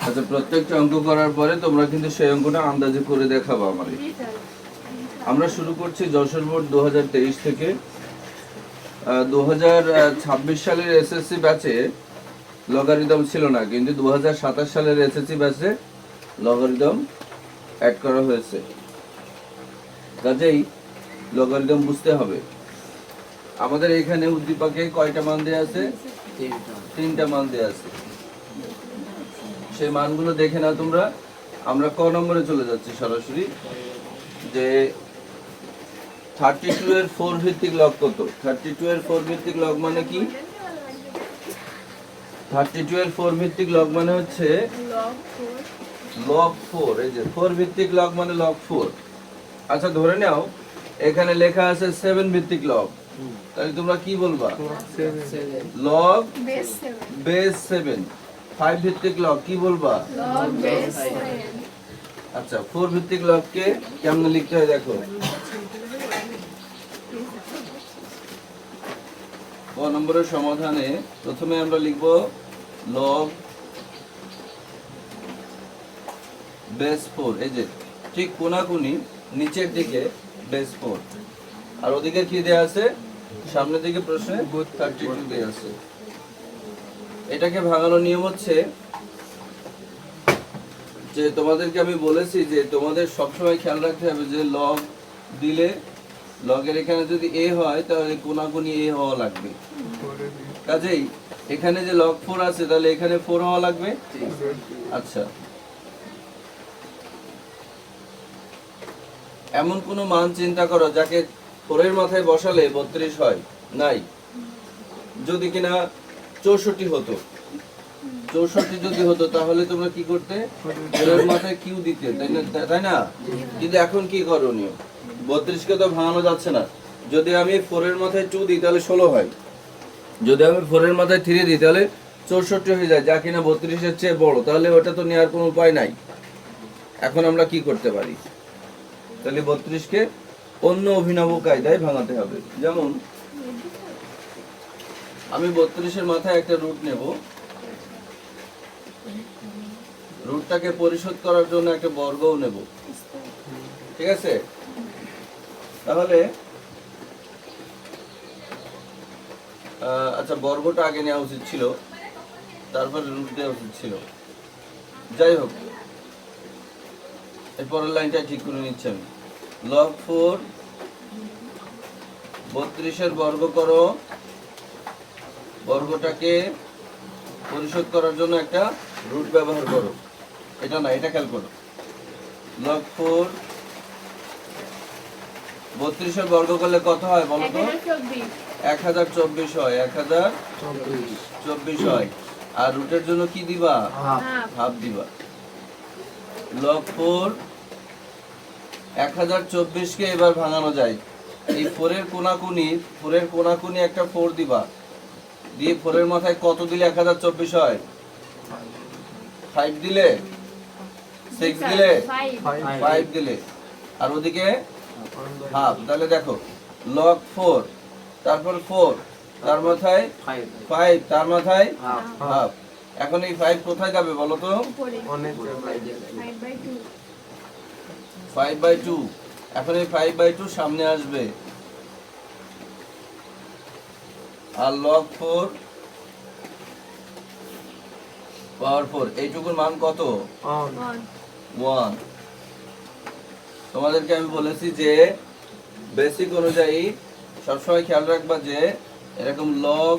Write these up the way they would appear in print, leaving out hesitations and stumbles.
আচ্ছা, প্রত্যেকটা অঙ্ক করার পরে তোমরা কিন্তু সেই অঙ্কটা আন্দাজে করে দেখাবো আমারে। আমরা শুরু করছি যশোর বোর্ড 2023 থেকে। 2026 সালের এসএসসি ব্যাচে লগারিদম ছিল না, কিন্তু 2027 সালের এসএসসি ব্যাচে লগারিদম অ্যাড করা হয়েছে। কাজেই লগারিদম বুঝতে হবে। আমাদের এখানে উদ্দীপকে কয়টা মান দেয়া আছে? তিনটা মান দেয়া আছে। সেই মানগুলো দেখে না তোমরা। আমরা ক নম্বরে চলে যাচ্ছি সরাসরি, যে 32 এর 4 ভিত্তিক লগ কত? 32 এর 4 ভিত্তিক লগ মানে কি? 32 এর 4 ভিত্তিক লগ মানে হচ্ছে লগ 4। এই যে 4 ভিত্তিক লগ মানে লগ 4। আচ্ছা, ধরে নাও এখানে লেখা আছে 7 ভিত্তিক লগ, তাহলে তোমরা কি বলবা? Log base 7। 5 ভিত্তিক লগ কি বলবা? Log base 7। আচ্ছা, 4 ভিত্তিক লগকে কেমনে লিখতে হয় দেখো। ক নম্বরের সমাধানে প্রথমে আমরা লিখব লগ বেস 4। এই যে ঠিক কোনাকুনি নিচের দিকে বেস 4, আর ওদিকে কি দেয়া আছে? সামনের দিকে প্রশ্নে 32 দেয়া আছে। এটাকে ভাঙানোর নিয়ম হচ্ছে যে তোমাদেরকে আমি বলেছি যে তোমাদের সবসময় খেয়াল রাখতে হবে যে লগ দিলে লগের এখানে যদি এ হয় তাহলে কোনাকুনি এ হওয়া লাগবে। কাজেই এখানে যে লগ 4 আছে তাহলে এখানে 4 হওয়া লাগবে। আচ্ছা, এমন কোন মান চিন্তা করো যাকে 4 এর মাথায় বসালে 32 হয়? নাই। যদি কিনা 64 হতো, 64 যদি হতো তাহলে তোমরা কি করতে? 4 এর মাথায় কিউ দিতে, তাই না? কিন্তু এখন কি করণীয়? 32 কে তো ভাঙানো যাচ্ছে না। যদি আমি 4 এর মাথায় 2 দিই তাহলে 16 হয়। যদি আমি 4 এর মাথায় 3 দিই তাহলে 64 হয়ে যায়, যা কিনা 32 এর চেয়ে বড়। তাহলে ওটা তো নেওয়ার কোনো উপায় নাই। এখন আমরা কি করতে পারি? তাহলে 32 কে অন্য অভিনব কায়দায় ভাঙাতে হবে। যেমন আমি 32 এর মাথায় একটা রুট নেব, রুটটাকে পরিশোধ করার জন্য একটা বর্গও নেব। ঠিক আছে? তাহলে আচ্ছা, বর্গটা আগে নেওয়া উচিত ছিল, তারপর রুট দেওয়া উচিত ছিল। যাই হোক, এরপরের লাইনটা ঠিক করে নিচ্ছি আমি। লগ 4 32 এর বর্গ করো, বর্গটাকে পরিশোধ করার জন্য একটা রুট ব্যবহার করো। এটা না, এটা খেয়াল করো। লগ 4 32 এর বর্গ করলে কত হয় বলো তো? 1024 হয়। 1024 হয়। আর রুটের জন্য কি দিবা? হাফ দিবা। লগ 4 1024 কে এবার ভাঙানো যায়। এই 4 এর কোনাকুনি একটা 4 দিবা, দিয়ে 4 এর মাথায় কত দিলে 1024 হয়? 5 দিলে, 6 দিলে, 5 দিলে, আর ওদিকে হাফ। তাহলে দেখো লগ 4 তারপর 4 তার মাথায় 5 তার মাথায় হাফ। এখন এই 5 কোথায় যাবে বলো তো? 5/2। এখন এই 5/2 সামনে আসবে, আর লগ 4 পাওয়ার 4 এইটুকুর মান কত? 1। তোমাদেরকে আমি বলেছি যে বেসিক অনুযায়ী সবসময় খেয়াল রাখবা যে এরকম লগ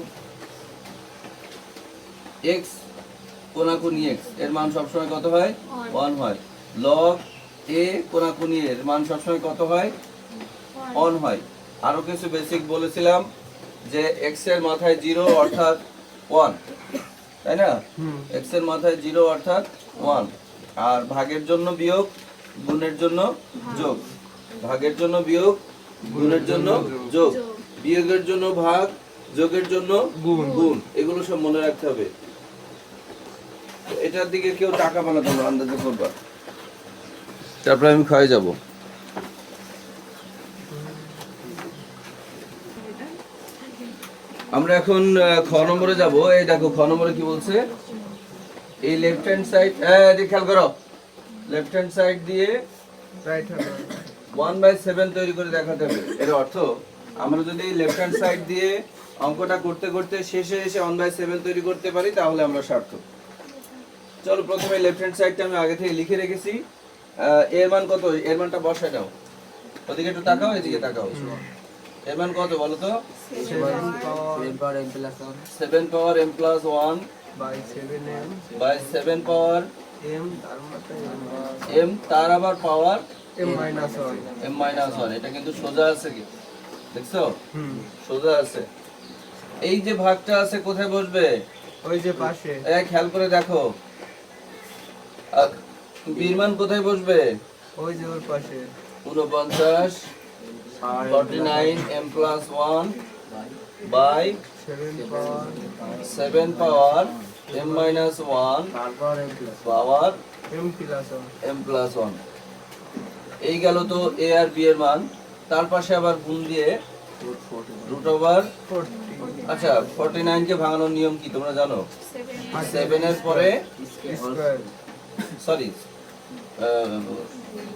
x কোনাকুনি x এর মান সবসময় কত হয়? 1 হয়। লগ a কোনাকুনি এর মান সবসময় কত হয়? 1 হয়। আরো কিছু বেসিক বলেছিলাম যে x এর মাথায় 0 অর্থাৎ 1, তাই না? x এর মাথায় 0 অর্থাৎ 1। আর ভাগের জন্য বিয়োগ, গুণের জন্য যোগ। ভাগের জন্য বিয়োগ, গুণের জন্য যোগ, বিয়োগের জন্য ভাগ, যোগের জন্য গুণ। এগুলো সব মনে রাখতে হবে। এটার দিকে কেউ টাকা বানাতে হবে, আন্দাজে করবা। তারপরে আমি খাওয়াই যাব। আমরা এখন খ নম্বরে যাব। এই দেখো খ নম্বরে কি বলছে, এই লেফট হ্যান্ড সাইড, খেয়াল করো, লেফট হ্যান্ড সাইড দিয়ে রাইট হ্যান্ড 1/7 তৈরি করে দেখাতে হবে। এর অর্থ আমরা যদি লেফট হ্যান্ড সাইড দিয়ে অঙ্কটা করতে করতে শেষে এসে 1/7 তৈরি করতে পারি তাহলে আমরা সার্থক। চলো প্রথমে লেফট হ্যান্ড সাইডটা আমি আগে থেকে লিখে রেখেছি। এর মান কত, এর মানটা বসায় নাও। ওদিকে একটু তাকাও, এদিকে তাকাও। এর মান কত বলো তো? 7 power m plus 1 7 power m plus 1 by 7m by 7 power m তার মাথায় m তার আবার পাওয়ার m minus 1 m minus 1। এটা কিন্তু সোজা আছে কি দেখছো? সোজা আছে। এই যে ভাগটা আছে কোথায় বসবে? ওই যে পাশে খেয়াল করে দেখো, বীর মান কোথায় বসবে? ওই যে ওর পাশে 49 49 m plus 1 by 7 power 7 power m minus 1 তারপর m plus পাওয়ার m plus 1 m plus 1। এই গেল তো a আর b এর মান। তার পাশে আবার গুণ দিয়ে রুট ওভার 40 আচ্ছা 49 কে ভাঙানোর নিয়ম কি তোমরা জানো? 7 এর পরে স্কয়ার সরি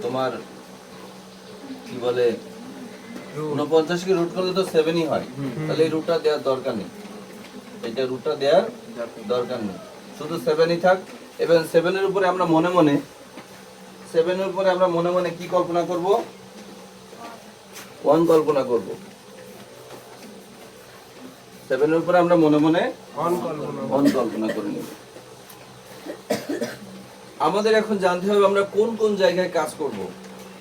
তোমার কি বলে 49 কে রুট করলে তো 7ই হয়, তাহলে এই রুটটা দেওয়ার দরকার নেই, এটা রুটটা দেওয়ার দরকার নেই, শুধু 7ই থাক। এবং 7 এর উপরে আমরা মনে মনে 7 এর উপরে আমরা মনে মনে কি কল্পনা করব? 1 কল্পনা করব। 7 এর উপরে আমরা মনে মনে অন কল্পনা 1 কল্পনা করে নেব। আমাদের এখন জানতে হবে আমরা কোন কোন জায়গায় কাজ করব।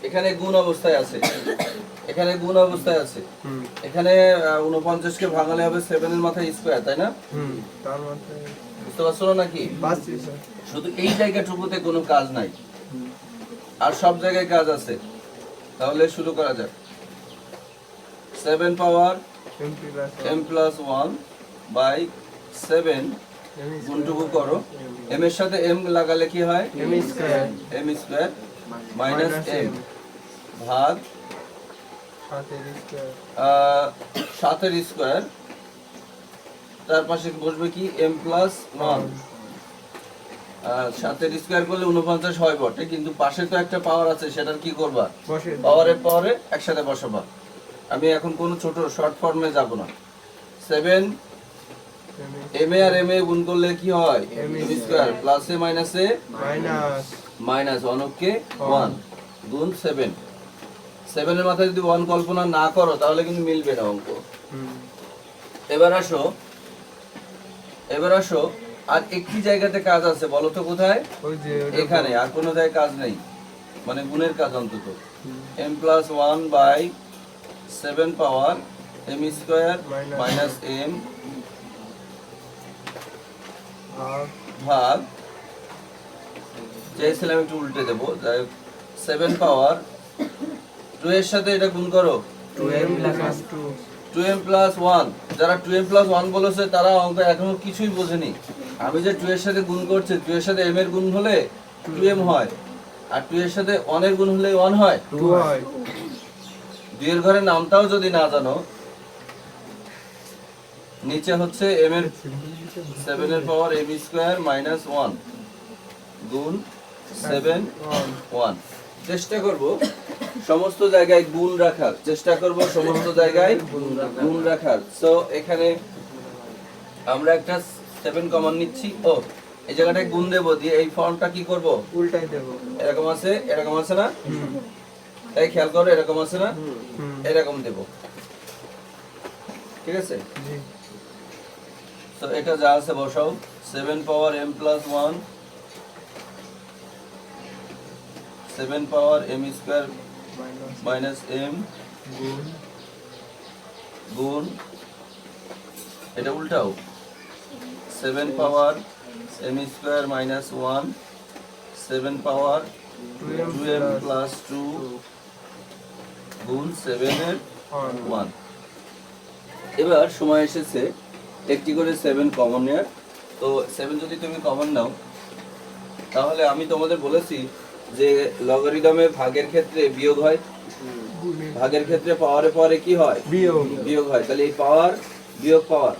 এখানে গুণ অবস্থায় আছে, এখানে গুণ অবস্থায় আছে, এখানে 49 কে ভাঙালে হবে 7 এর মাথায় স্কয়ার, তাই না? তার মাথায় বুঝতে পারছো না নাকি? পাঁচটি স্যার শুধু এই জায়গাটুকুতে কোনো কাজ নাই, আর সব জায়গায় কাজ আছে। তাহলে শুরু করা যাক। 7 পাওয়ার m plus 1 বাই 7 গুণটুকু করো। m এর সাথে m লাগালে কি হয়? m square m square minus m ভাগ 7 এর স্কয়ার, তার পাশে বসবে কি m plus 1। 7 এর স্কয়ার করলে 49 হয় বটে, কিন্তু পাশে তো একটা পাওয়ার আছে, সেটার কি করবা? বসে পাওয়ারে একসাথে বসাবা। আমি এখন কোনো ছোট শর্ট ফর্মে যাব না। 7 m এ আর m এ গুণ করলে কি হয়? m স্কয়ার প্লাস এ মাইনাস মাইনাস মাইনাস 1 ওকে 1 গুণ 7। 7 এর মাথায় যদি 1 কল্পনা না করো তাহলে কিন্তু মিলবে না অঙ্ক। এবার আসো আর একটি জায়গাতে কাজ আছে, বলো তো কোথায়? ওই যে এখানে, আর কোনো জায়গায় কাজ নেই, মানে গুণের কাজ অন্তত। m plus 1 by 7 power m square minus m ভাগ, চেয়েছিলাম একটু উল্টে দেবো, যাই হোক 7 পাওয়ার 2 এর সাথে এটা গুণ করো 2m plus 2 2m plus 1। যারা 2m plus 1 বলেছে তারা অঙ্ক এখনো কিছুই বোঝেনি। আমি যে 2 এর সাথে গুণ করছি, 2 এর সাথে m এর গুণ হলে 2m হয়, আর 2 এর সাথে 1 এর গুণ হলে 1 হয়। 2 হয় 2 এর ঘরে নামটাও যদি না জানো, নিচে হচ্ছে m এর 7 এর পাওয়ার m স্কয়ার মাইনাস 1 গুণ 7 1। চেষ্টা করব সমস্ত জায়গায় গুণ রাখার, চেষ্টা করব সমস্ত জায়গায় গুণ রাখার। সো এখানে আমরা একটা 7 কমন নিচ্ছি। ও এই জায়গাটায় গুণ দেব, দিয়ে এই ফর্মটা কি করব? উল্টাই দেব। এরকম আছে না? তাই খেয়াল করো, এরকম আছে না? এরকম দেব, ঠিক আছে? জি তো এটা যা আছে বসাও। 7 power m plus 1 7 power m square minus m গুণ এটা উল্টাও 7 পাওয়ার m স্কয়ার মাইনাস 1 7 পাওয়ার 2m প্লাস 2 গুণ 7 এর 1। এবার সময় এসেছে একটি করে 7 কমন নেওয়ার। তো 7 যদি তুমি কমন নাও, তাহলে আমি তোমাদের বলেছি যে লগারিদমে ভাগের ক্ষেত্রে বিয়োগ হয়, ভাগের ক্ষেত্রে পাওয়ারে কি হয়? বিয়োগ হয়। তাহলে এই পাওয়ার বিয়োগ পাওয়ার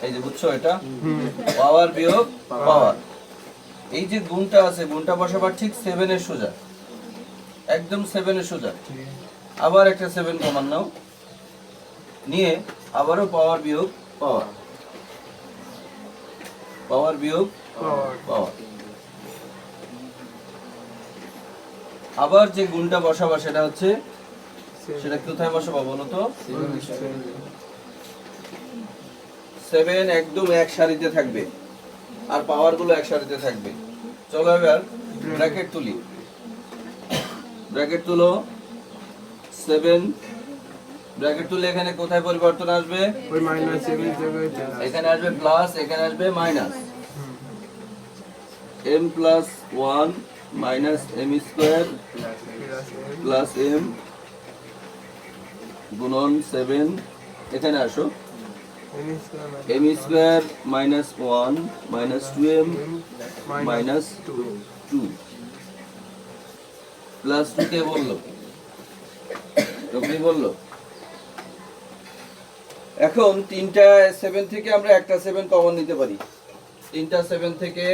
এই যে বুঝছো এটা পাওয়ার বিয়োগ পাওয়ার। এই যে গুণটা আছে গুণটা বসাবার ঠিক 7 এর সোজা, একদম 7 এর সোজা। আবার একটা 7 কমান নাও, নিয়ে আবারও পাওয়ার বিয়োগ পাওয়ার, পাওয়ার বিয়োগ পাওয়ার। আবার যে গুণটা বসাবা সেটা হচ্ছে, সেটা কোথায় বসাবো বলো তো? 7 একদম এক সারিতে থাকবে আর পাওয়ার গুলো এক সারিতে থাকবে। চলো এবার ব্র্যাকেট তুলি, ব্র্যাকেট তুলো। 7 ব্র্যাকেট তুলে এখানে কোথায় পরিবর্তন আসবে? ওই মাইনাস এর জায়গায় প্লাস। এখানে আসবে প্লাস, এখানে আসবে minus. m plus 1 minus m square plus m গুণন 7। এখানে আসো, m square minus 1 minus 2m minus 2 plus 2 কে বললো? রবি বললো। এখন তিনটা 7 থেকে আমরা একটা 7 কমন নিতে পারি। তিনটা 7 থেকে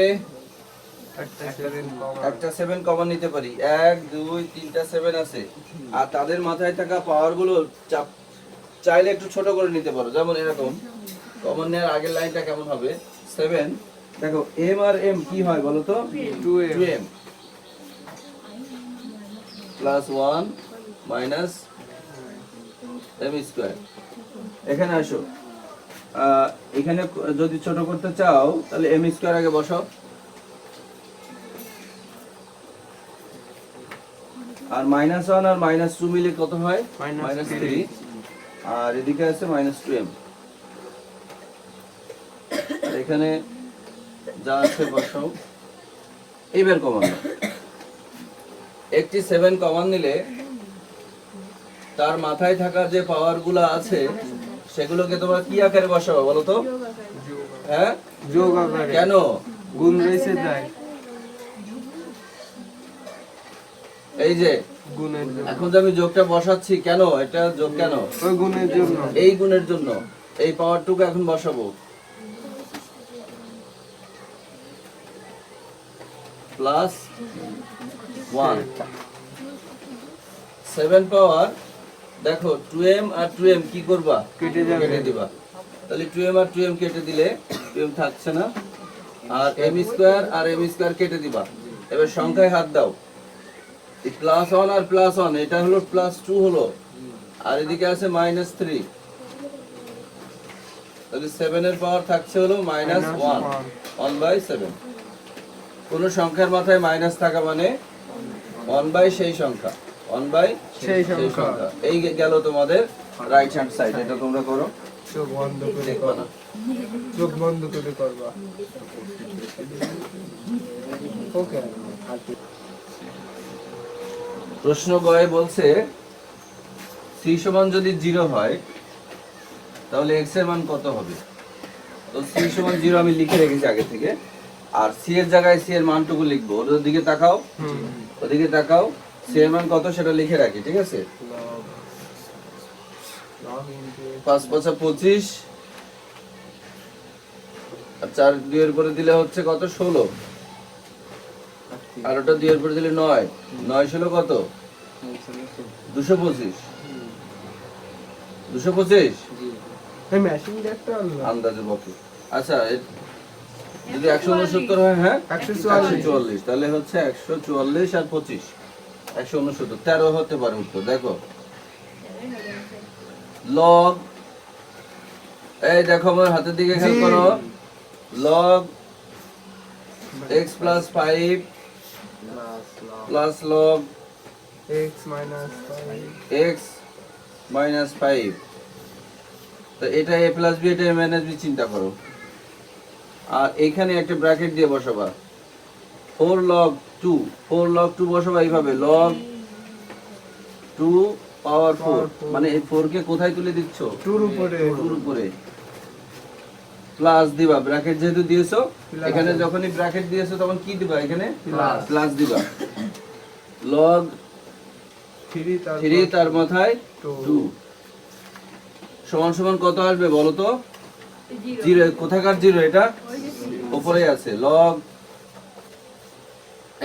একটা 7 কমন নিতে পারি। 1 2 3টা 7 আছে, আর তাদের মাথায় থাকা পাওয়ার গুলো চাইলে একটু ছোট করে নিতে পারো। যেমন এরকম কমন নেওয়ার আগের লাইনটা কেমন হবে? 7 দেখো m আর m কি হয় বলো তো? 2m plus 1 minus m square. এখানে আসো, এখানে যদি ছোট করতে চাও তাহলে m স্কয়ার আগে বসাও, আর মাইনাস 1 আর মাইনাস 2 মিলে কত হয়? মাইনাস 3। আর এদিকে আছে মাইনাস 2m। আর এখানে যা আছে বসাও। এইবার কমান নাও। একটি 7 কমান নিলে তার মাথায় থাকা যে পাওয়ার গুলা আছে সেগুলোকে তোমরা কি আকারে বসাবো বলো তো? হ্যাঁ, যোগ আকারে। কেন? গুণ রয়েছে তাই এই যে গুণের জন্য। এখন যে আমি যোগটা বসাচ্ছি, কেন এটা যোগ? কেন? ওই গুণের জন্য। এই গুণের জন্য। এই পাওয়ারটুকু এখন বসাবো, প্লাস 1 7 পাওয়ার। দেখো 2m আর 2m কি করবা? কেটে যাবে। কেটে দিবা। তাহলে 2m আর 2m কেটে দিলে 2m থাকছে না, আর m স্কয়ার আর m স্কয়ার কেটে দিবা। এবার সংখ্যায় হাত দাও। এই প্লাস 1 আর প্লাস 1 এটা হলো প্লাস 2 হলো, আর এদিকে আছে মাইনাস 3। তাহলে 7 এর পাওয়ার থাকছে হলো মাইনাস 1 1/7। কোন সংখ্যার মাথায় মাইনাস থাকা মানে 1 সেই সংখ্যা, 1 সেই সেই সংখ্যা। সংখ্যা। এই গেল তোমাদের রাইট হ্যান্ড সাইড। এটা তোমরা করো, চোখ বন্ধ করে দেখবা না। চোখ বন্ধ করে করবা। ওকে। প্রশ্ন গয়ে বলছে c সমান যদি 0 হয় তাহলে x এর মান কত হবে? তো c সমান 0 আমি লিখে রেখেছি আগে থেকে, আর c এর জায়গায় c এর মানটুকু লিখবো। ওর দিকে তাকাও, ওদিকে তাকাও, c এর মান কত সেটা লিখে রাখি, ঠিক আছে? 5 5 25, আর 4 2 এর উপরে দিলে হচ্ছে কত? 16। আর ওটা 2 এর উপরে দিলে 9 9 16 কত? 225 225 এই মেশিন দেখতে পারলো। আন্দাজে বকে। আচ্ছা, যদি 169 হয়, হ্যাঁ 144, তাহলে হচ্ছে 144 আর 25 169, 13 হতে পারে উত্তর। দেখো লগ, এই দেখো আমার হাতের দিকে খেয়াল করো, log x plus 5 plus log x minus 5। x minus 5। তো এটা a প্লাস b, এটা a মাইনাস b চিন্তা করো। আর এখানে একটা ব্র্যাকেট দিয়ে বসাবা 4 log 2 4 log 2 বসাবা এইভাবে, log 2 পাওয়ার 4। মানে এই 4 কে কোথায় তুলে দিচ্ছ? 2 এর উপরে। 2 এর উপরে প্লাস দিবা। ব্র্যাকেট যেহেতু দিয়েছো, এখানে যখনই ব্র্যাকেট দিয়েছো তখন কি দিবা? এখানে প্লাস দিবা। log 3 তার মাথায় 2 সমান সমান কত আসবে বলো তো? জিরো কোথাকার জিরো? এটা উপরে আছে। লগ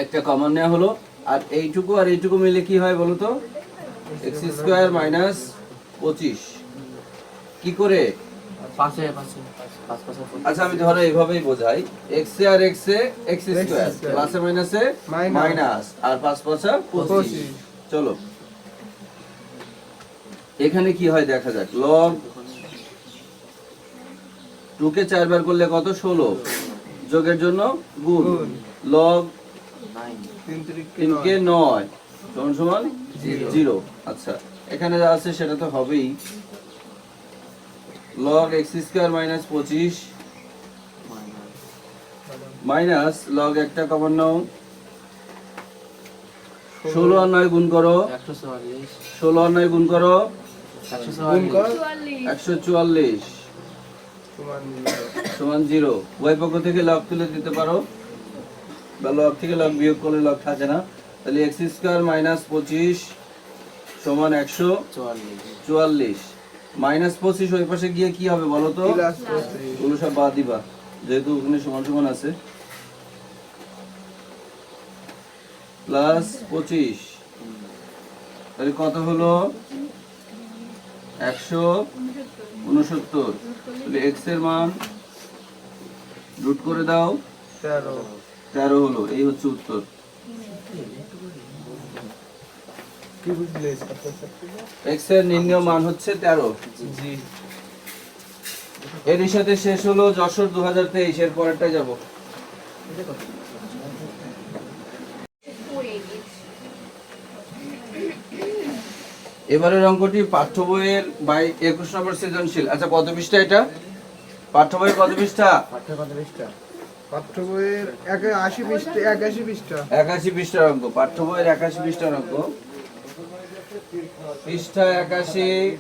একটা কমন নেওয়া হলো, আর এইটুকু আর এইটুকু মিলে কি হয় বলো তো? X square minus 25। কি করে? আচ্ছা আমি ধরো এইভাবেই বোঝাই, এক্স এ আর এক্স এ এক্স স্কোয়ার স্কয়ার। প্লাসে মাইনাসে মাইনাস। মাইনাস, আর 5 5 25। 25। চলো এখানে কি হয় দেখা যাক। লগ 2 কে 4 বার করলে কত? 16। যোগের জন্য গুণ। গুণ। লগ 3 3 কে 9 সমান সমান 0। আচ্ছা এখানে যা আছে সেটা তো হবেই। Log x square minus 25 minus log একটা কমন নাও, 16 আর 9 গুণ করো, 16 আর 9 গুণ করো, গুণ কর 144 সমান 0। উভয় পক্ষ থেকে লগ তুলে দিতে পারো, বা লগ থেকে লগ বিয়োগ করলে লগ থাকে না। তাহলে এক্স স্কোয়ার মাইনাস 25 সমান 144। মাইনাস 25 ওই পাশে গিয়ে কি হবে বলো তো? প্লাস 25। ওগুলো সব বাদ দিবা, যেহেতু ওখানে সমান সমান আছে। প্লাস 25 তাহলে কত হলো? 169। তাহলে এক্স এর মান রুট করে দাও, 13 13 হলো। এই হচ্ছে উত্তর। কি বুঝলে? এক্স এর নির্ণয় মান হচ্ছে 13। জি। এর সাথে শেষ হলো যশোর 2023। এর পরেরটা যাব। এবারের অঙ্কটি পাঠ্য বইয়ের 21 নম্বর সৃজনশীল। আচ্ছা কত পৃষ্ঠা এটা? পাঠ্য বইয়ের কত পৃষ্ঠা? পাঠ্য বইয়ের 81 পৃষ্ঠা। 81 পৃষ্ঠা। 81 পৃষ্ঠার অঙ্ক। পাঠ্য বইয়ের 81 পৃষ্ঠার অঙ্ক। পৃষ্ঠা 81,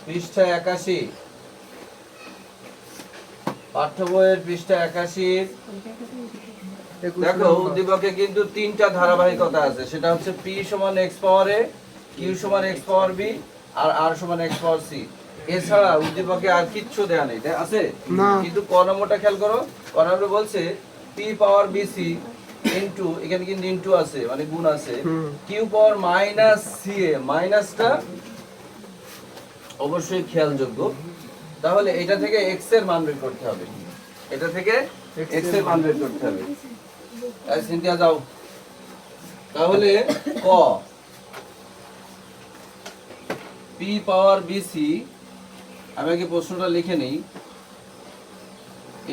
পৃষ্ঠা 81, পাঠ্য বইয়ের পৃষ্ঠা 81। 21 দেখো নম্বর। উদ্দীপকে কিন্তু তিনটা ধারাবাহিকতা আছে, সেটা হচ্ছে p সমান x পাওয়ার a, q সমান x পাওয়ার b, আর r সমান x পাওয়ার c। এছাড়া উদ্দীপকে আর কিচ্ছু দেয়া নেই, তাই আছে? না। কিন্তু ক নম্বরটা খেয়াল করো। ক নম্বরে বলছে p পাওয়ার bc ইনটু, এখানে কিন্তু ইনটু আছে মানে গুণ আছে, হুম। q power minus ca। মাইনাসটা অবশ্যই খেয়ালযোগ্য। তাহলে এটা থেকে x এর মান বের করতে হবে, এটা থেকে x এর মান বের করতে হবে। সিনথিয়া যাও। তাহলে ক p পাওয়ার bc, আমি আগে প্রশ্নটা লিখে নেই,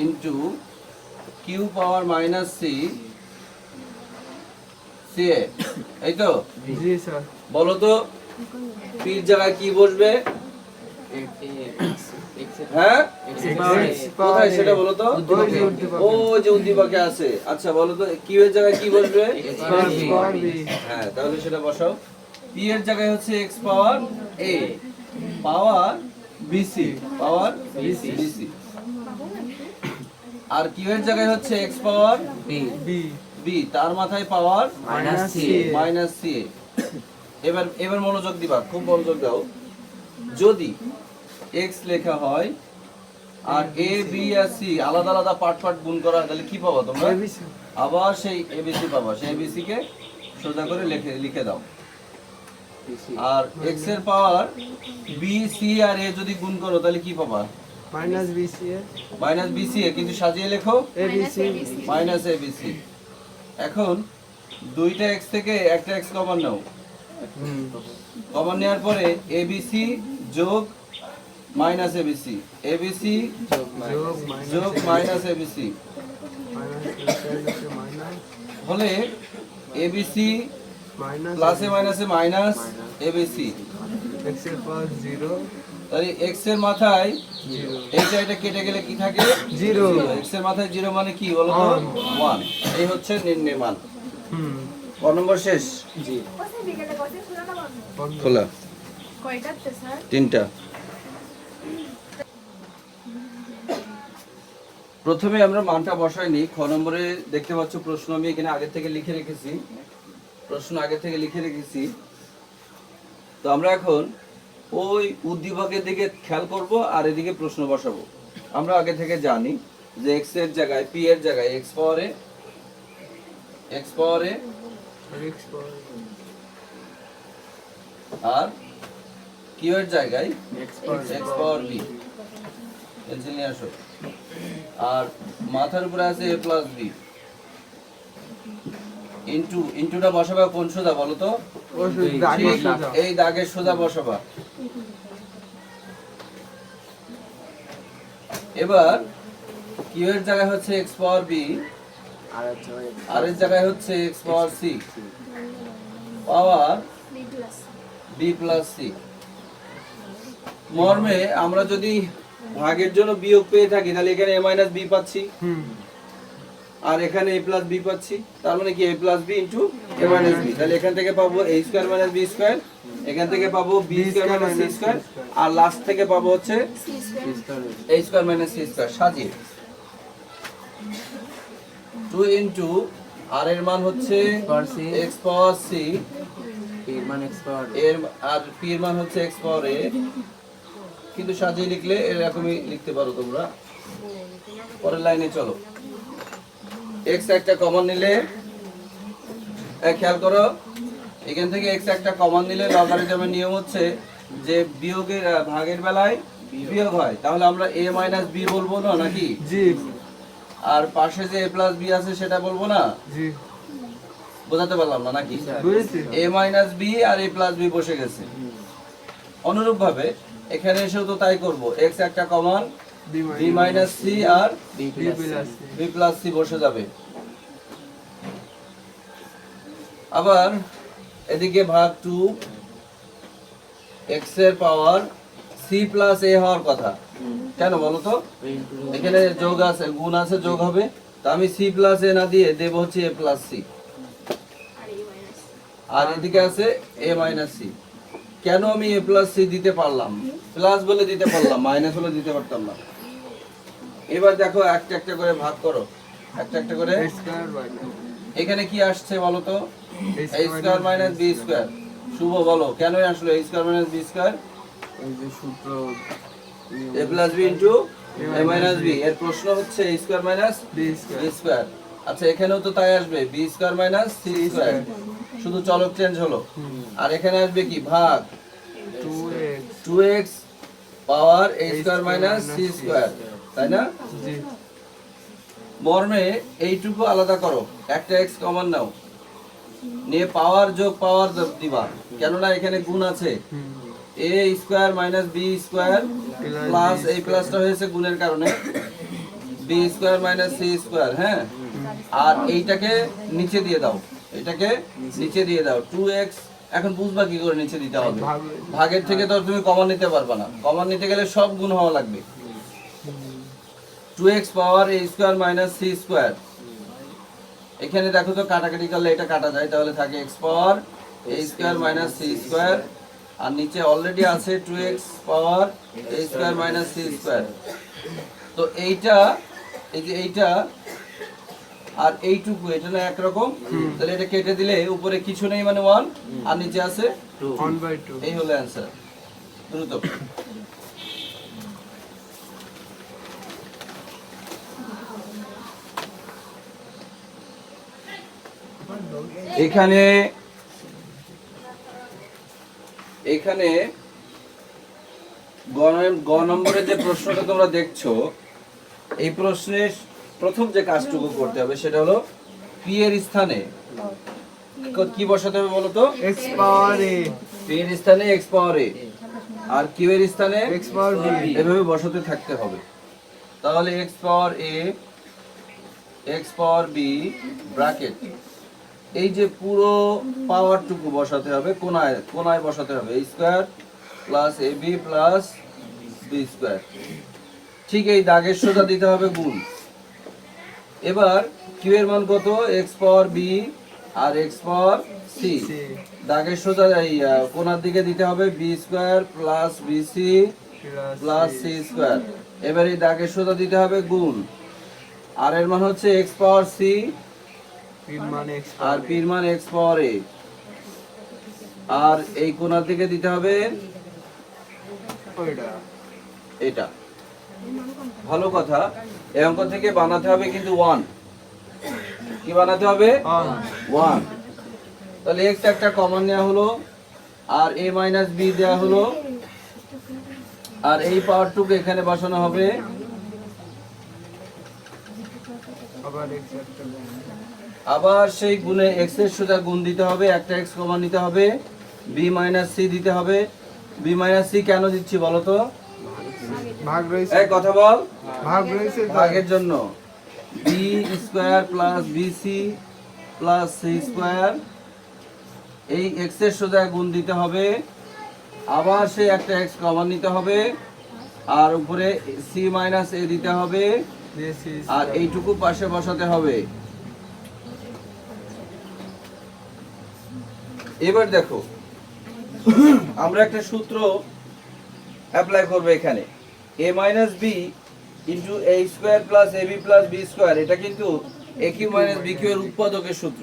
into q power minus c ca। এই তো? জি স্যার। বলো তো p এর জায়গায় কি বসবে? হ্যাঁ কোথায় সেটা বলো তো? ওই যে উদ্দীপকে। ও যে উদ্দীপকে আছে। আচ্ছা বলো তো q এর জায়গায় কি বসবে? Power B. হ্যাঁ তাহলে সেটা বসাও। p এর জায়গায় হচ্ছে x power a, power bc, power bc, R q এর জায়গায় হচ্ছে x পাওয়ার বি। b, তার মাথায় power minus C. Minus c। এবার এবার মনোযোগ দিবা, খুব মনোযোগ দাও। যদি x লেখা হয় আর a b আর c আলাদা আলাদা পার্ট পার্ট গুণ করা হয়, তাহলে কি পাবো তোমরা? এবিসি। আবার সেই abc পাবা। সেই abc কে সোজা করে লিখে দাও। আর x এর পাওয়ার b c আর a যদি গুণ করো তাহলে কি পাবা? মাইনাস বিসি এ। মাইনাস bc এ, কিন্তু সাজিয়ে লেখো এবিসি। Minus abc। এখন দুইটা x থেকে একটা x কমন নাও। কমন নেওয়ার পরে abc যোগ মাইনাস abc, abc যোগ মাইনাস abc হলে abc প্লাসে মাইনাসে মাইনাস abc। এক্স এর পাওয়ার 0। তাহলে x এর মাথায় 0। এটা কেটে গেলে কি থাকে? 0। x এর মাথায় 0 মানে কি বলো তো? 1। এই হচ্ছে নির্ণয় মান। হুম। ক নম্বর শেষ? জি। খোলা তিনটা। প্রথমে আমরা মানটা বসাইনি। খ নম্বরে দেখতে পাচ্ছ প্রশ্ন আমি এখানে আগে থেকে লিখে রেখেছি, প্রশ্ন আগে থেকে লিখে রেখেছি। তো আমরা এখন ওই উদ্দীপকের দিকে খেয়াল করব আর এদিকে প্রশ্ন বসাবো। আমরা আগে থেকে জানি যে x এর জায়গায় p এর জায়গায় x power a x power R q এর জায়গায় x পাওয়ার x পাওয়ার b। পেন্সিল নিয়ে আসো। আর মাথার উপরে আছে a প্লাস b ইনটুটা বসাবা কোন সোজা বলো তো? ও শুধু দাগের ঠিক, সোজা। এই দাগের সোজা বসাবা। এবার q এর জায়গায় হচ্ছে x পাওয়ার b আর এর জায়গায় হচ্ছে x পাওয়ার c পাওয়ার b প্লাস c। মর্মে আমরা যদি ভাগের জন্য বিয়োগ পেয়ে থাকি তাহলে এখানে a মাইনাস b পাচ্ছি হুম আর এখানে a প্লাস b পাচ্ছি, তার মানে কি a plus b into a minus b। তাহলে এখান থেকে পাবো a square minus b square, এখান থেকে পাবো b square minus c square, আর লাস্ট থেকে পাবো হচ্ছে a square minus c square. সাজিয়ে 2 ইন্টু আর এর মান হচ্ছে x পাওয়ার c এর আর p এর মান হচ্ছে x পাওয়ার a, কিন্তু সাজিয়ে লিখলে এরকমই লিখতে পারো তোমরা। পরের লাইনে চলো। x একটা কমন নিলে খেয়াল করো, এখান থেকে x একটা কমন নিলে লগারিদমের নিয়ম হচ্ছে যে বিয়োগের ভাগের বেলায় বিয়োগ হয়, তাহলে আমরা a মাইনাস b বলবো না নাকি? জি আর পাশে যে a প্লাস b আছে সেটা বলবো না? জি বোঝাতে পারলাম না নাকি? বুঝেছি a মাইনাস b আর a প্লাস b বসে গেছে। অনুরূপ ভাবে এখানে এসেও তো তাই করব, x একটা কমন b মাইনাস c আর b plus b plus c বসে যাবে। আবার এদিকে ভাগ 2 x এর পাওয়ার c প্লাস a হওয়ার কথা, কেন বলো তো? এখানে যোগ আছে, গুণ আছে, যোগ হবে, তো আমি c প্লাস a না দিয়ে দেব হচ্ছে a প্লাস c, আর এদিকে আছে a মাইনাস c। কেন আমি a প্লাস c দিতে পারলাম? প্লাস বলে দিতে পারলাম, মাইনাস বলে দিতে পারতাম না। এবার দেখো একটা একটা করে ভাগ করো, একটা একটা করে। a স্কয়ার মাইনাস এখানে কি আসছে বলো তো? a square minus b square. Shubho বলো কেন আসলো a square minus b square? এই যে সূত্র a plus b into a minus b। এর প্রশ্ন হচ্ছে a square minus b square b square. আচ্ছা এখানেও তো তাই আসবে b square minus c square, শুধু চলক চেঞ্জ হলো। আর এখানে আসবে কি ভাগ 2x 2x power a square minus c square, তাই না? জি মর্মে এইটুকু আলাদা করো, একটা x কমন নাও, নিয়ে পাওয়ার যোগ পাওয়ার দিবা, কেননা এখানে গুণ আছে। a square minus b square plus এই প্লাসটা হয়েছে গুণের কারণে b square minus c square. হ্যাঁ, আর এইটাকে নিচে দিয়ে দাও, এটাকে নিচে দিয়ে দাও 2x। এখন বুঝবা কি করে নিচে দিতে হবে? ভাগের থেকে তো আর তুমি কমন নিতে পারবা না, কমন নিতে গেলে সব গুণ হওয়া লাগবে। 2x power a square minus c square. এখানে দেখো তো কাটাকাটি করলে এটা কাটা যায়, তাহলে থাকে x power a square minus c square, আর নিচে অলরেডি আছে 2x power a square minus c square. তো এইটা, এই যে এইটা আর এইটুকু, এটা না একরকম, তাহলে এটা কেটে দিলে উপরে কিছু নেই মানে 1, আর নিচে আছে 1/2 এই হলো অ্যান্সার। দ্রুত এখানে এখানে গ নম্বরের যে প্রশ্নটা তোমরা দেখছো, এই প্রশ্নের প্রথম যে কাজটুকু করতে হবে সেটা হলো p এর স্থানে কি বসাতে হবে বলো তো? x পাওয়ার a p এর স্থানে x power a R q এর স্থানে x পাওয়ার b এভাবে বসাতে থাকতে হবে। তাহলে x power a x power b bracket, এই যে পুরো পাওয়ারটুকু বসাতে হবে, কোণায় কোণায় বসাতে হবে a square plus ab plus b square. ঠিক এই দাগের সোজা দিতে হবে গুণ। এবার q এর মান কত? x পাওয়ার b আর x পাওয়ার c। দাগের সোজা এই কোণার দিকে দিতে হবে b square plus bc plus c square. এবার এই দাগের সোজা দিতে হবে গুণ। আর এর মান হচ্ছে x পাওয়ার c আর p এর মান x পাওয়ার a। আর এই কোণার দিকে দিতে হবে ওইটা এটা ভালো কথা। এই অঙ্ক থেকে বানাতে হবে কিন্তু 1, কি বানাতে হবে? 1। তাহলে x একটা কমন নেওয়া হলো, আর a মাইনাস b দেওয়া হলো, আর এই পাওয়ারটুকু এখানে বসানো হবে। আবার এক্সাক্ট আবার সেই গুণে x এর সোজা গুণ দিতে হবে, একটা x কমন নিতে হবে, b মাইনাস c দিতে হবে। b মাইনাস c কেন দিচ্ছি বলো তো? ভাগ রয়েছে, এই কথা বল। ভাগ রয়েছে ভাগের জন্য b square plus bc plus c square, এই x এর সোজা গুণ দিতে হবে, আবার সেই একটা x কমন নিতে হবে, আর উপরে c মাইনাস a দিতে হবে, দিয়েছি আর এইটুকু পাশে বসাতে হবে। এবার দেখো আমরা একটা সূত্র অ্যাপ্লাই করব এখানে, a minus b into a square plus ab plus b square, এটা কিন্তু aq মাইনাস bq এর উৎপাদকের সূত্র।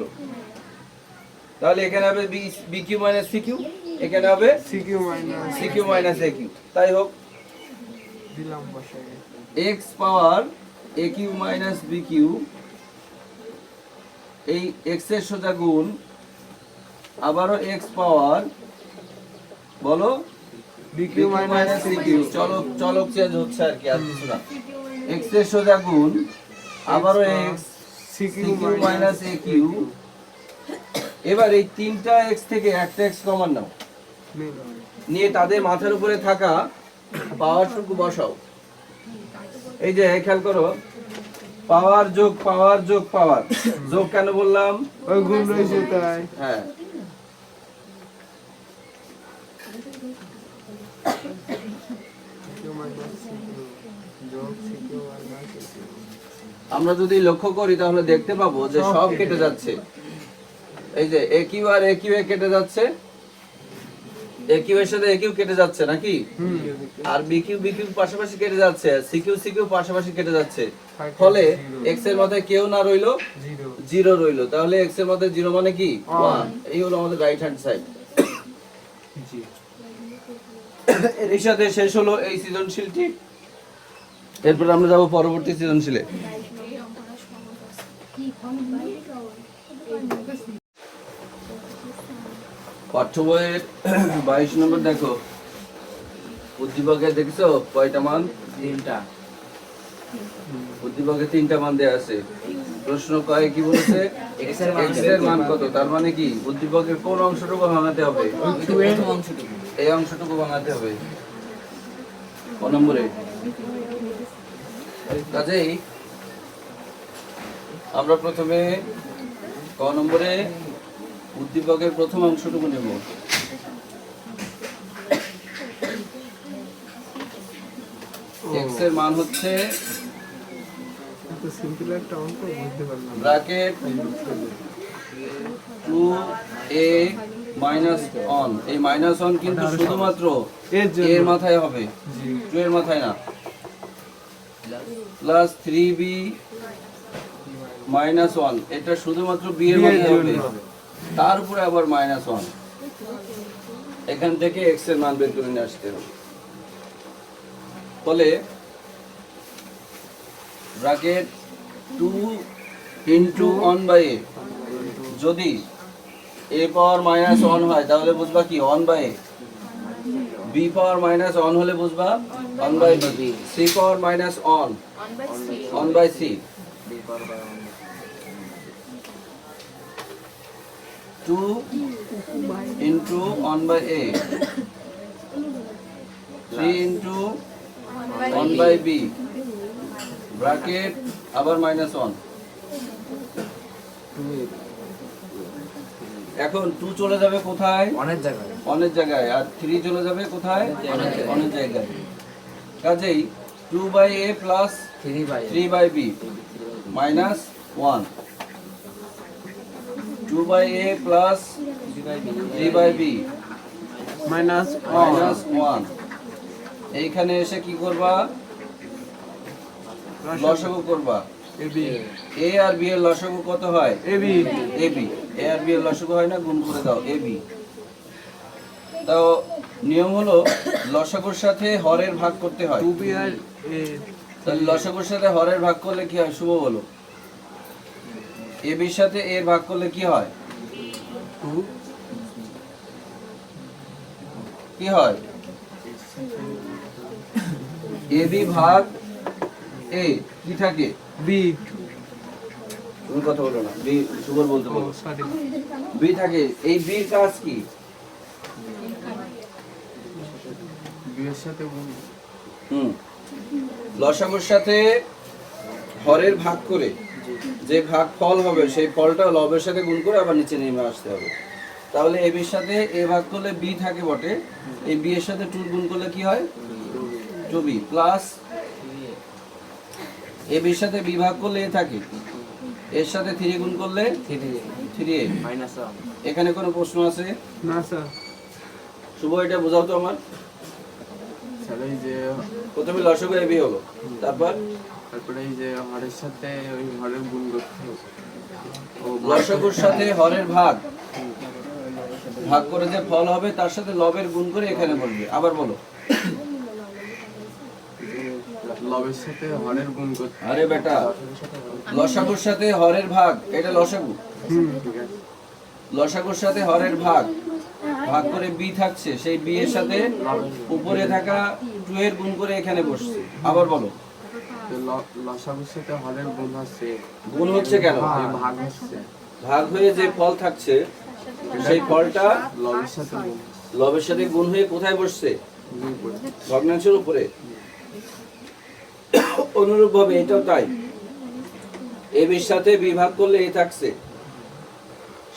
তাহলে এখানে হবে bq মাইনাস cq, এখানে হবে CQ minus cq minus aq। তাই হোক, দিলাম বসাই x পাওয়ার aq মাইনাস bq, এই x এর সোজা গুণ, আবারও x পাওয়ার বলো bq bq minus minus cq, চলক চলক চেঞ্জ হচ্ছে আর কি, আর কিছু না। x এর সোজা গুণ, আবারও x CQ cq minus aq। এবার এই তিনটা x থেকে একটা x কমন নাও, নিয়ে তাদের মাথার উপরে থাকা পাওয়ারটুকু বসাও। এই যে খেয়াল করো, পাওয়ার যোগ পাওয়ার যোগ পাওয়ার, যোগ কেন বললাম? ওই গুণ রয়েছে তাই হ্যাঁ, সিকিউ মাইনাস সিকিউ যোগ সিকিউ মাইনাস সিকিউ। আমরা যদি লক্ষ্য করি তাহলে দেখতে পাবো যে সব কেটে যাচ্ছে। এই যে aq আর aq কেটে যাচ্ছে, aq এর সাথে aq কেটে যাচ্ছে নাকি, আর bq bq পাশাপাশি কেটে যাচ্ছে, cq cq পাশাপাশি কেটে যাচ্ছে। ফলে x এর মাথায় কেউ না রইলো, জিরো 0 রইলো। তাহলে x এর মাথায় 0 মানে কি 1। এই হলো আমাদের রাইট হ্যান্ড সাইড। জি এর সাথে শেষ হলো এই সৃজনশীলটি। এরপর আমরা যাব পরবর্তী সৃজনশীলে। পাঠ্য বইয়ের 22 নম্বর দেখো, উদ্দীপকে দেখছো কয়টা মান? 3টা। উদ্দীপকে 3টা মান দেয়া আছে। প্রশ্ন কয় কি বলেছে? x এর মান x এর মান কত? তার মানে কি উদ্দীপকের কোন অংশটুকু ভাঙাতে হবে? প্রথম অংশটুকু। এই অংশটুকু ভাঙাতে হবে। ক নম্বরে? কাজেই আমরা প্রথমে ক নম্বরে উদ্দীপকের প্রথম অংশটুকু নেব। x এর মান হচ্ছে এত সিম্পল একটা অঙ্ক বুঝতে পারলাম না। Bracket 2a minus 1। এই মাইনাস 1 কিন্তু শুধুমাত্র এর জন্য এর মাথায় হবে, জি 2 এর মাথায় না। প্লাস 3b মাইনাস 1, এটা শুধুমাত্র b এর B এর মাথায় হবে, জন্য হবে। তার উপরে আবার মাইনাস 1। এখান থেকে x এর মান বের করে নিয়ে আসতে হবে। ফলে ব্র্যাকেট 2 ইনটু 1/a, যদি a পাওয়ার মাইনাস 1 হয় তাহলে বুঝবা কি 1/a, b পাওয়ার মাইনাস 1 হলে বুঝবা 1/b, c power minus 1 1/c। 2 into 1/a, 3 into 1/b, bracket আবার মাইনাস 1। এখন 2 চলে যাবে কোথায়? অনেক জায়গায়। অনেক জায়গায়। আর 3 চলে যাবে কোথায়? অনেক জায়গায়। কাজেই 2/a plus 3/b minus 1, 2/a plus 3/b minus minus 1। এইখানে এসে কি করবা? লসাগু করবা। এবি a আর b এর লসাগু কত হয়? AB ab। a আর b এর লসাগু হয় না, গুণ করে দাও ab। তো নিয়ম হলো লসাগুর সাথে হরের ভাগ করতে হয়। 2b আর a তাহলে লসাগুর সাথে হরের ভাগ করলে কি হয় শুভ বলো? এ বির সাথে এর ভাগ করলে কি হয়? 2 কি হয়? এ বি ভাগ এ কি থাকে? b তুমি কথা বলো না, বি শুভর বলতে ও বলো। সরি বি থাকে, এই বির কাজ কি? b এর সাথে গুণ লসাগুর সাথে হরের ভাগ করে যে ভাগ ফল হবে সেই ফলটা লবের সাথে গুণ করে আবার নিচে নেমে আসতে হবে। তাহলে এ বির সাথে এ ভাগ করলে বি থাকে বটে, এই বি এর সাথে 2 গুণ করলে কি হয়? 2b প্লাস এ বির সাথে বি ভাগ করলে এ থাকে, এর সাথে 3 গুণ করলে 3a। মাইনাস 1 এখানে কোনো প্রশ্ন আছে? না স্যার শুভ এটা বোঝাও তো আমার। স্যার এই যে প্রথমে লসাগু এ বি হলো, তারপর তারপরে এই যে হরের সাথে ওই হরের গুণ করতে হবে ও লসাগুর সাথে হরের ভাগ ভাগ করে যে ফল হবে তার সাথে লবের গুণ করে এখানে বলবে। আবার বলো। লবের সাথে হরের গুণ করতে আরে বেটা, লসাগুর সাথে হরের ভাগ, এটা লসাগু। ঠিক আছে লসাগুর সাথে হরের ভাগ ভাগ করে বি থাকছে, সেই বি এর সাথে উপরে থাকা 2 এর গুণ করে এখানে বসছে। আবার বলো। তো লসাগুর সাথে হরের গুণ হচ্ছে গুণ হচ্ছে কেন? ভাগ হচ্ছে ভাগ হয়ে যে ফল থাকছে সেই ফলটা লবের সাথে গুণ লবের সাথে গুণ হয়ে কোথায় বসছে? গুণ করে ভগ্নাংশের উপরে। অনুরূপ ভাবে এটাও তাই, এ বির সাথে বি ভাগ করলে এ থাকছে,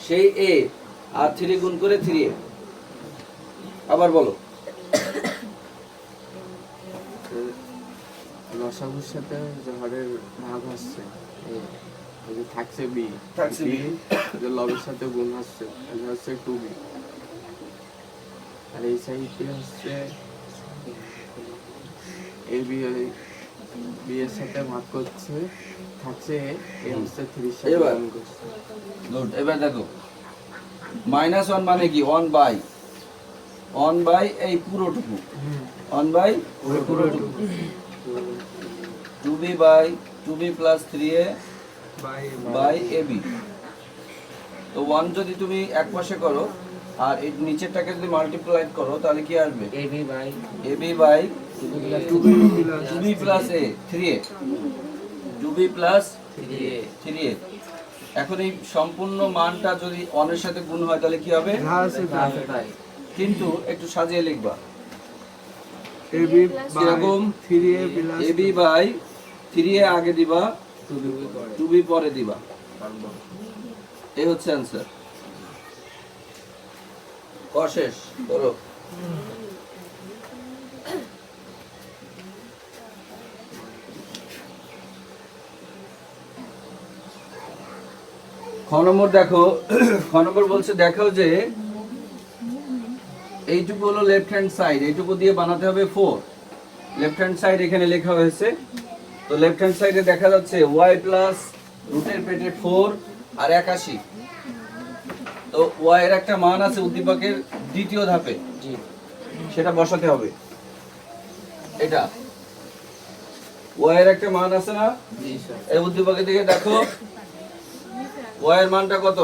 সেই এ আর 3 গুণ করে 3a। আবার বলো। লসাগুর সাথে যে হরের ভাগ হচ্ছে এই যে থাকছে বি থাকছে B, যে লবের সাথে গুণ হচ্ছে এটা হচ্ছে 2b আর এই সাইডে হচ্ছে এ বি বি এর সাথে ভাগ করছে থাকছে এ হচ্ছে 3 এর সাথে এবার? গুণ করছে গুড। এবার দেখো, -1 মানে কি? 1 বাই এই পুরোটুকু, 1 বাই পুরোটুকু, 2b by 2b plus 3a by ab। তো 1 যদি তুমি এক পাশে করো আর এই নিচেরটাকে যদি মাল্টিপ্লাই করো তাহলে কি আসবে? ab by ab by 2b 2b plus a 3a, 2b plus 3a। এখন এই সম্পূর্ণ মানটা যদি 1 এর সাথে গুণ হয় তাহলে কি হবে? তাই কিন্তু একটু সাজিয়ে লিখবা। ab কিরকম? 3a plus ab by 3a আগে দিবা, 2b পরে দিবা। এই হচ্ছে অ্যান্সার। শেষ করো। খ নম্বর দেখো, খ নম্বর বলছে দেখো যে এইটুকু হলো লেফট হ্যান্ড সাইড, এইটুকু দিয়ে বানাতে হবে 4। লেফট হ্যান্ড সাইড এখানে লেখা হয়েছে। তো লেফট হ্যান্ড সাইডে দেখা যাচ্ছে y প্লাস রুটের পেটে 4 আর 81। তো y এর একটা মান আছে উদ্দীপকের দ্বিতীয় ধাপে, সেটা বসাতে হবে। এটা y এর একটা মান আছে না? জি স্যার এই উদ্দীপকের দিকে দেখো, y এর মানটা কত?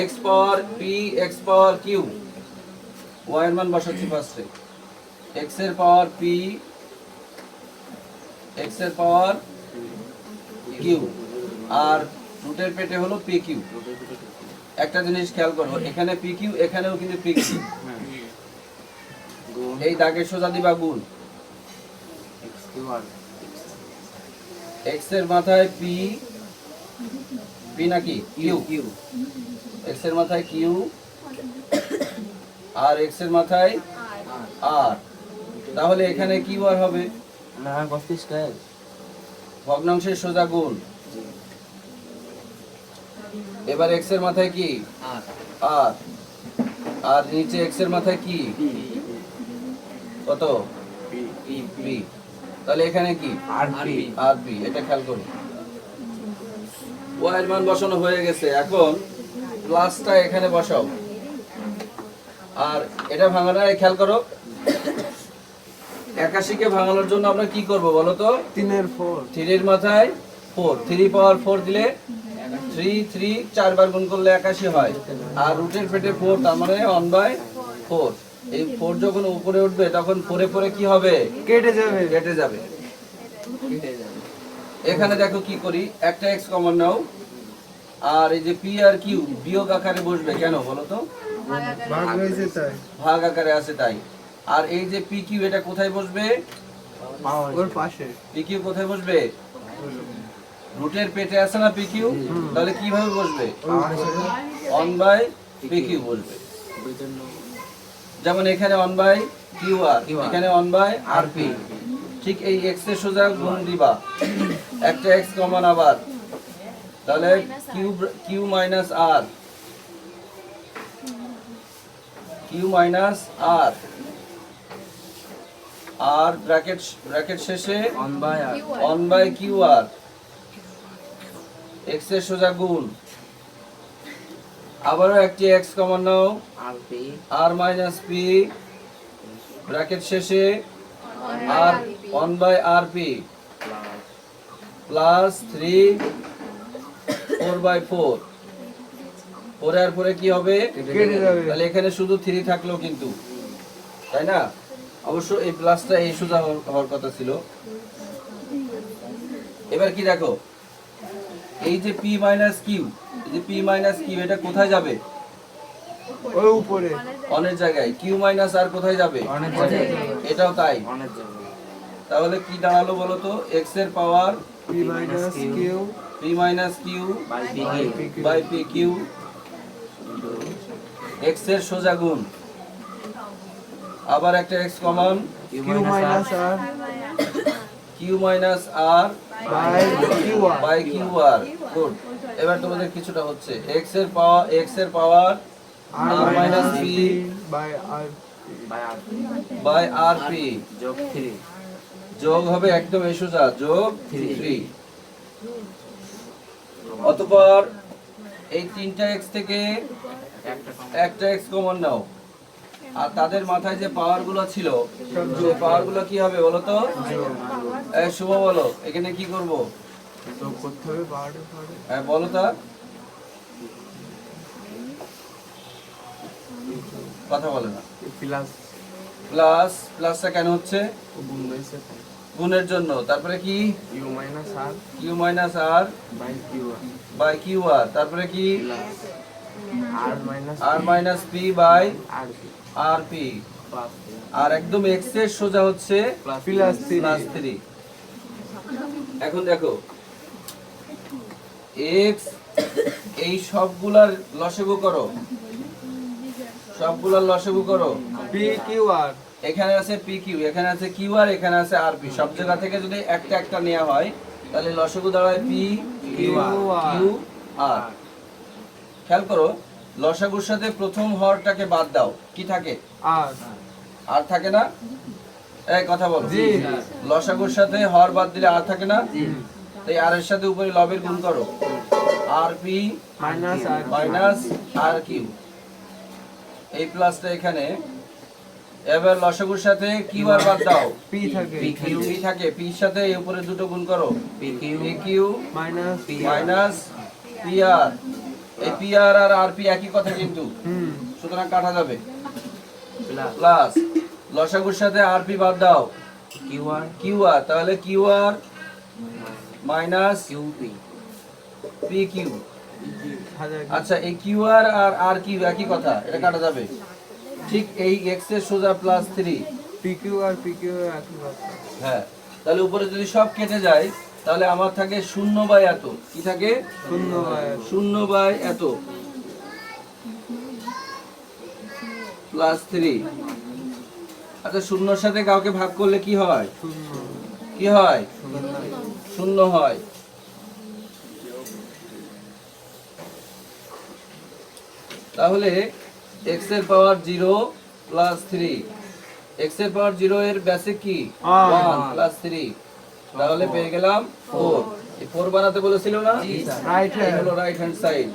x পাওয়ার p x পাওয়ার q। y এর মান বসাচ্ছি ফার্স্টে, x এর পাওয়ার p x এর পাওয়ার q আর রুটের পেটে হলো pq। একটা জিনিস খেয়াল করো, এখানে pq এখানেও কিন্তু pq। এই দাগের সোজা দিবা গুণ, x এর মাথায় p নাকি q, x এর মাথায় q আর x এর মাথায় r। তাহলে এখানে কি বার হবে? না বস্তিস কাজ ভগ্নাংশের সোজা গুণ। এবার x এর মাথায় কি? r। আর নিচে x এর মাথায় কি? কত? p। তাহলে এখানে কি? rp। এটা খেয়াল করো। y এর মান বসানো হয়ে গেছে, এখন প্লাসটা এখানে বসাও। আর এটা ভাঙানো খেয়াল করো, 81 কে ভাঙানোর জন্য আমরা কি করব বলো তো? 3 4 3 এর মাথায় 4, 3 পাওয়ার 4 দিলে 3 4 গুণ করলে 81 হয়। আর রুটের পেটে 4, তার মানে 1/4। এই 4 যখন উপরে উঠবে তখন পরে পরে কি হবে? কেটে যাবে। কেটে যাবে। এখানে দেখো কি করি, একটা x কমন নাও, আর এই যে p আর q বিয়োগ আকারে বসবে কেন বলো তো? ভাগ হয়েছে তাই। ভাগ আকারে আছে তাই। আর এই যে pq এটা কোথায় বসবে? ওর পাশে। pq কোথায় বসবে? রুটের পেটে আছে না pq, তাহলে কিভাবে বসবে? 1/pq বসবে। যেমন এখানে 1/qr, এখানে 1/rp। ঠিক এই x এর সোজা গুণ দিবা, একটা x কমন আবার, তাহলে q minus r, q minus r, আর ব্র্যাকেট শেষে 1/qr, x এর সোজা গুণ, আবারও একটি x কমন নাও, r মাইনাস p, ব্র্যাকেট শেষে আর 1/rp প্লাস 3 4/4। পরে আর পরে কি হবে? কেটে যাবে। তাহলে এখানে শুধু 3 থাকলো কিন্তু, তাই না? অবশ্য এই প্লাসটা এই সোজা হওয়ার কথা ছিল। এবার কি দেখো, এই যে p মাইনাস q, এই যে p মাইনাস q এটা কোথায় যাবে? ওই উপরে। অনের জায়গায়। q মাইনাস r কোথায় যাবে? এটাও তাই। তাহলে কি দাঁড়ালো বলো তো? x এর power p minus q p minus q by pq, x এর সোজা গুণ, আবার একটা x কমন, q minus r q minus r by qr by qr। Good. এবার তোমাদের কিছুটা হচ্ছে, x এর power r minus p by r by rp, যোগ হবে একদম এই সোজা, যোগ 3। অতঃপর এই তিনটা x থেকে একটা x কমন নাও, আর তাদের মাথায় যে পাওয়ার গুলো ছিল সেই পাওয়ার গুলো কি হবে বলো তো? এই শুভ বলো, এখানে কি করব? যোগ করতে হবে 12 হ্যাঁ বলো তা, কথা বলে না। প্লাস প্লাসটা কেন হচ্ছে? গুণ হয়েছে গুণের জন্য। তারপরে কি? q minus r q minus r by qr by qr। তারপরে কি? r minus r minus p by rp rp। আর একদম x এর সোজা হচ্ছে প্লাস প্লাস 3। এখন দেখো x, এই সবগুলার লসাগু করো, সবগুলার লসাগু করো। p qr এখানে আছে pq, এখানে আছে qr, এখানে আছে rp। সব জায়গা থেকে যদি একটা একটা নেওয়া হয় তাহলে লসাগু দাঁড়ায় p qr। খেয়াল করো, লসাগুর সাথে প্রথম হরটাকে বাদ দাও, কি থাকে? r আর থাকে না? এই কথা বলো। জি। লসাগুর সাথে হর বাদ দিলে আর থাকে না? তাই আর এর সাথে উপরে লবের গুণ করো, rp minus r minus rq। এই প্লাসটা এখানে। এবার লসাগুর সাথে qr বাদ দাও, p থাকে p থাকে, p এর সাথে এই উপরে দুটো গুণ করো, pq minus মাইনাস pr। এই pr আর rp একই কথা কিন্তু, সুতরাং কাটা যাবে। প্লাস লসাগুর সাথে rp বাদ দাও, qr, তাহলে qr মাইনাস pq। আচ্ছা, এই qr আর rq একই কথা, এটা কাটা যাবে। ঠিক এই x এর সোজা প্লাস 3। pq আর pq একই কথা। হ্যাঁ, তাহলে উপরে যদি সব কেটে যায় তাহলে আমার থাকে 0 বাই এত। কি থাকে? 0 বাই এত প্লাস 3। আচ্ছা, শূন্যর সাথে কাউকে ভাগ করলে কি হয়? কি হয়? 0 হয়। তাহলে x এর পাওয়ার 0 প্লাস 3, x এর পাওয়ার 0 এর বেসিক কি? 1 প্লাস 3, তাহলে পেয়ে গেলাম 4। এই 4 বানাতে বলেছিল না? রাইট এই হলো right hand side.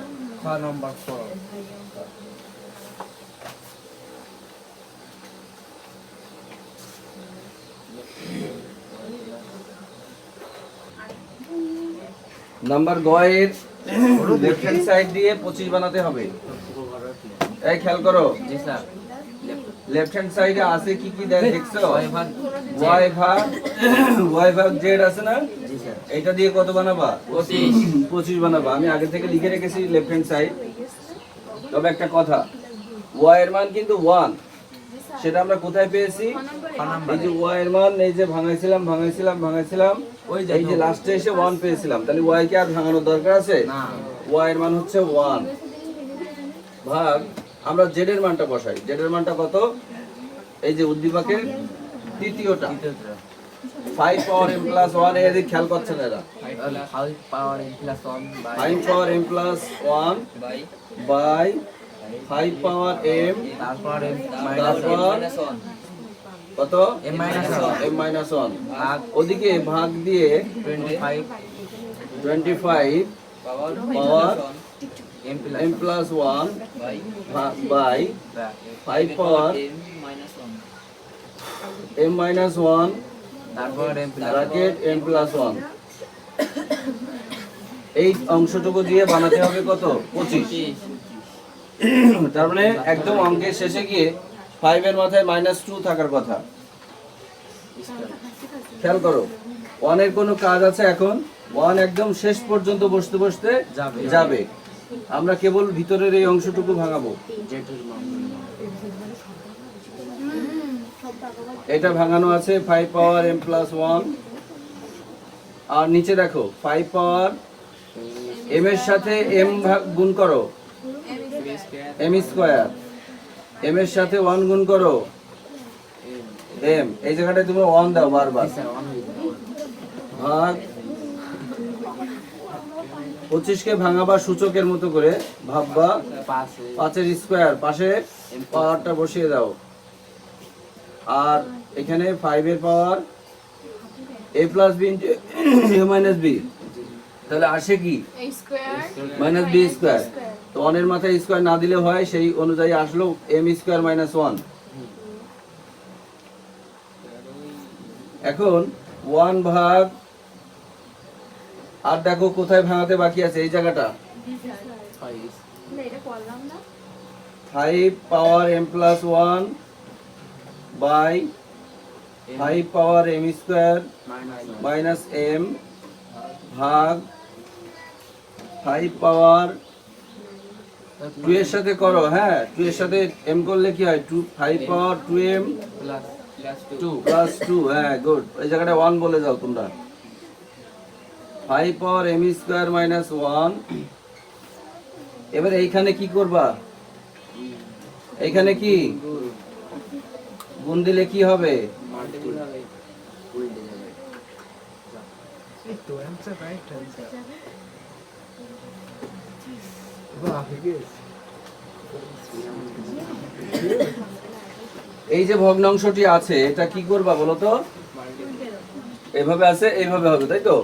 Number 4। Number গয়ের লেফট হ্যান্ড সাইড দিয়ে 25 বানাতে হবে। এই খেয়াল করো, জি স্যার লেফট হ্যান্ড সাইডে আছে কি কি দেখছো? ওয়াই ভাগ ওয়াই ভাগ জেড আছে না? জি স্যার এটা দিয়ে কত বানাবা? 25 25 বানাবা। আমি আগে থেকে লিখে রেখেছি লেফট হ্যান্ড সাইড। তবে একটা কথা, ওয়াই এর মান কিন্তু 1, সেটা আমরা কোথায় পেয়েছি? এই যে ওয়াই এর মান, এই যে ভাঙাইছিলাম ওই যে এই যে লাস্টে এসে 1 পেয়েছিলাম, তাহলে ওয়াই কে আর ভাঙানোর দরকার আছে? না ওয়াই এর মান হচ্ছে 1 ভাগ, আমরা জেড এর মানটা বসাই। জেড এর মানটা কত? এই যে উদ্দীপকের তৃতীয়টা, 5 পাওয়ার m প্লাস 1, এদিকে খেয়াল করছেন এরা। 5 power n plus 1 by 5 power m plus 1 by 5 power m, তারপর m তারপর কত? m minus 1 m minus 1 ভাগ ওদিকে ভাগ দিয়ে 25 25 power m m plus 1 by 5 power m minus 1 তারপর m plus bracket m plus 1। এই অংশটুকু দিয়ে বানাতে হবে কত? 25। তার মানে একদম অঙ্কের শেষে গিয়ে 5 এর মাথায় -2 থাকার কথা। খেয়াল করো, 1 এর কোনো কাজ আছে এখন? 1 একদম শেষ পর্যন্ত বসতে বসতে যাবে। আমরা কেবল ভিতরের এই অংশটুকু ভাঙাবো। এটা ভাঙানো আছে 5 পাওয়ার m প্লাস 1, আর নিচে দেখো 5 পাওয়ার m এর সাথে m গুণ করো m স্কয়ার, m এর সাথে 1 গুণ করো m, এই জায়গাটায় তুমি 1 দাও বারবার, ভাগ 25 কে ভাঙাবা সূচকের মতো করে, ভাববা 5 এর স্কয়ার, পাশে পাওয়ারটা বসিয়ে দাও, আর এখানে 5 এর পাওয়ার a plus b into a minus b, তাহলে আসে কি? Minus b square. তো 1 এর মাথায় স্কয়ার না দিলে হয়, সেই অনুযায়ী আসলো m স্কয়ার মাইনাস 1। এখন 1 ভাগ, আর দেখো কোথায় ভাঙাতে বাকি আছে, এই জায়গাটা 5 power m plus 1 by 5 power m square minus m ভাগ 5 পাওয়ার 2 এর সাথে করো, হ্যাঁ 2 এর সাথে m করলে কি হয়? 5 পাওয়ার 2m প্লাস 2, হ্যাঁ গুড। এই জায়গাটা 1 বলে যাও তোমরা। 5 পাওয়ার m স্কয়ার মাইনাস 1। এবার এইখানে কি করবা? এইখানে কি গুণ দিলে কি হবে? এই যে ভগ্নাংশটি আছে, এটা কি করবা বলো তো? এভাবে আছে, এইভাবে হবে, তাই তো?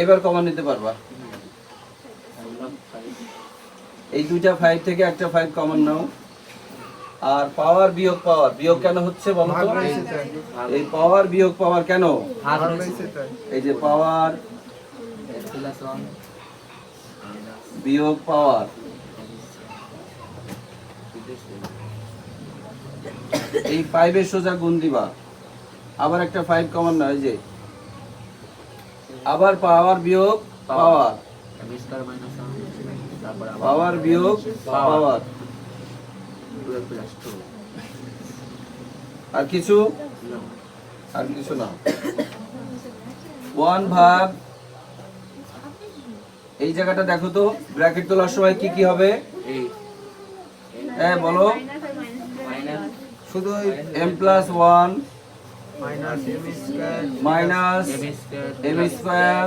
এবার কমন নিতে পারবা। এই দুইটা 5 থেকে একটা 5 কমন নাও। আর পাওয়ার বিয়োগ পাওয়ার, বিয়োগ কেন হচ্ছে বলো তো? এই পাওয়ার বিয়োগ পাওয়ার কেন? এই যে পাওয়ার বিয়োগ পাওয়ার, এই 5 এর সোজা গুণ দিবা, আবার একটা 5 কমন না, এই যে আবার পাওয়ার বিয়োগ পাওয়ার, পাওয়ার বিয়োগ পাওয়ার, আর কিছু না। 1 ভাগ, এই জায়গাটা দেখো তো, ব্র্যাকেট তোলার সময় কি কি হবে? হ্যাঁ বলো, শুধু m plus 1 minus m square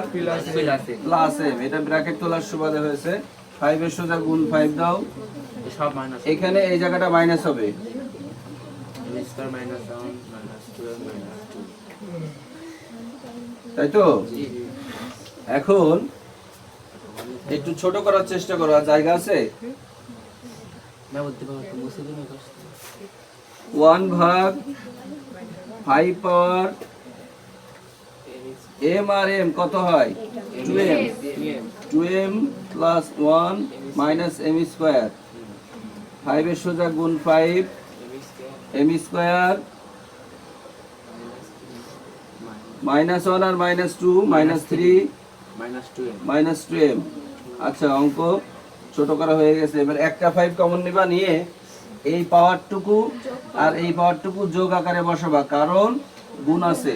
plus m, এটা ব্র্যাকেট তোলার সুবাদে হয়েছে। 5 এর সোজা গুণ 5 দাও, এখানে এই জায়গাটা মাইনাস হবে, তাই তো? এখন একটু ছোট করার চেষ্টা করো, আর জায়গা আছে? না বলতে পারবো তো মুছে দিন 1 ভাগ 5 পাওয়ার m আর m কত হয়? 2m। 2m plus 1 minus m square. 5 এর সোজা গুণ 5 m স্কয়ার মাইনাস 1 আর মাইনাস 2 মাইনাস 3 মাইনাস 2m। আচ্ছা, অঙ্ক ছোট করা হয়ে গেছে। এবার একটা 5 কমন নিবা, নিয়ে এই পাওয়ারটুকু আর এই পাওয়ারটুকু যোগ আকারে বসাবা, কারণ গুণ আছে।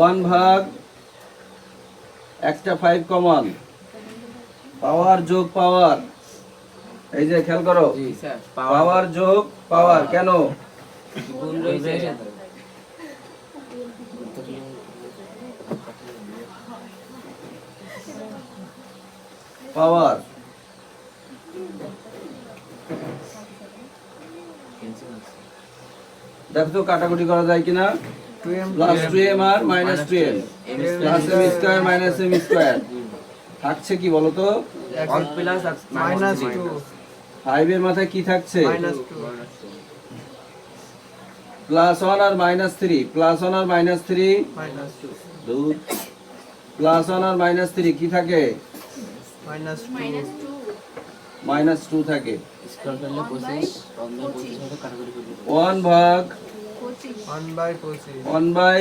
1 ভাগ একটা 5 কমন, পাওয়ার যোগ পাওয়ার, এই যে খেয়াল করো, জি স্যার পাওয়ার যোগ পাওয়ার। কেন? গুণ রয়েছে পাওয়ার দেখো তো কাটাকুটি করা যায় কিনা। 2m প্লাস 2m আর minus 2m plus m square minus m square থাকছে কি বলো তো? 1 প্লাস minus 2 5 এর মাথায় কি থাকছে? minus 2 প্লাস 1 আর মাইনাস 3, প্লাস 1 আর মাইনাস 3 minus 2 2, প্লাস 1 আর মাইনাস 3 কি থাকে? minus 2 মাইনাস 2 থাকে। স্কয়ার করলে 25 অন্য 25 মতো কাটাকুটি করে দিতে 1 ভাগ 1 by 25 1 বাই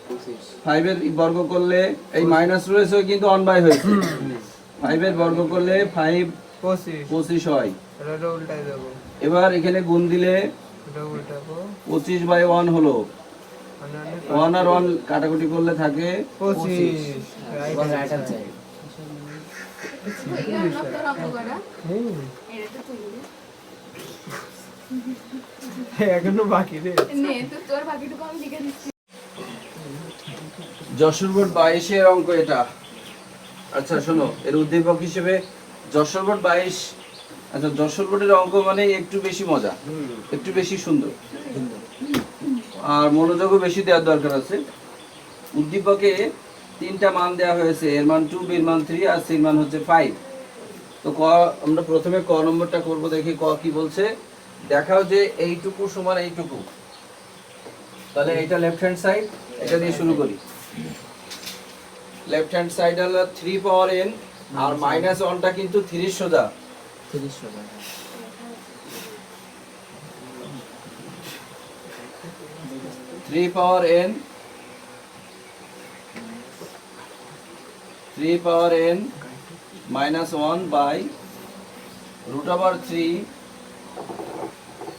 25 5 এর বর্গ করলে এই মাইনাস রয়েছে কিন্তু 1 বাই হয়েছে। 5 এর বর্গ করলে 5 25 25 হয়। এটা উল্টাই দেব, এবার এখানে গুণ দিলে এটা উল্টাবো 25 বাই 1 হলো। মানে 1 আর 1 কাটাকুটি করলে থাকে 25 এবার রাইট হ্যান্ড সাইড এখনো বাকি রে। যশোর বোর্ড 22 এর অঙ্ক এটা। আচ্ছা শোনো, এর উদ্দীপক হিসেবে যশোর বোর্ড 22। আচ্ছা, যশোর বোর্ডের অঙ্ক মানে একটু বেশি মজা, একটু বেশি সুন্দর, আর মনোযোগও বেশি দেওয়ার দরকার আছে। উদ্দীপকে 3টা মান দেওয়া হয়েছে, এর মান 2, বির মান 3 আর সির মান হচ্ছে 5। তো ক আমরা প্রথমে ক নম্বরটা করব, দেখি ক কি বলছে। দেখাও যে এইটুকু সমান এইটুকু, তাহলে এটা লেফট হ্যান্ড সাইড, এটা দিয়ে শুরু করি। লেফট হ্যান্ড সাইড হলো 3 পাওয়ার n, আর মাইনাস 1টা কিন্তু 3 সোজা। 30 টাকা 3 power n 3 power n minus 1 by root over 3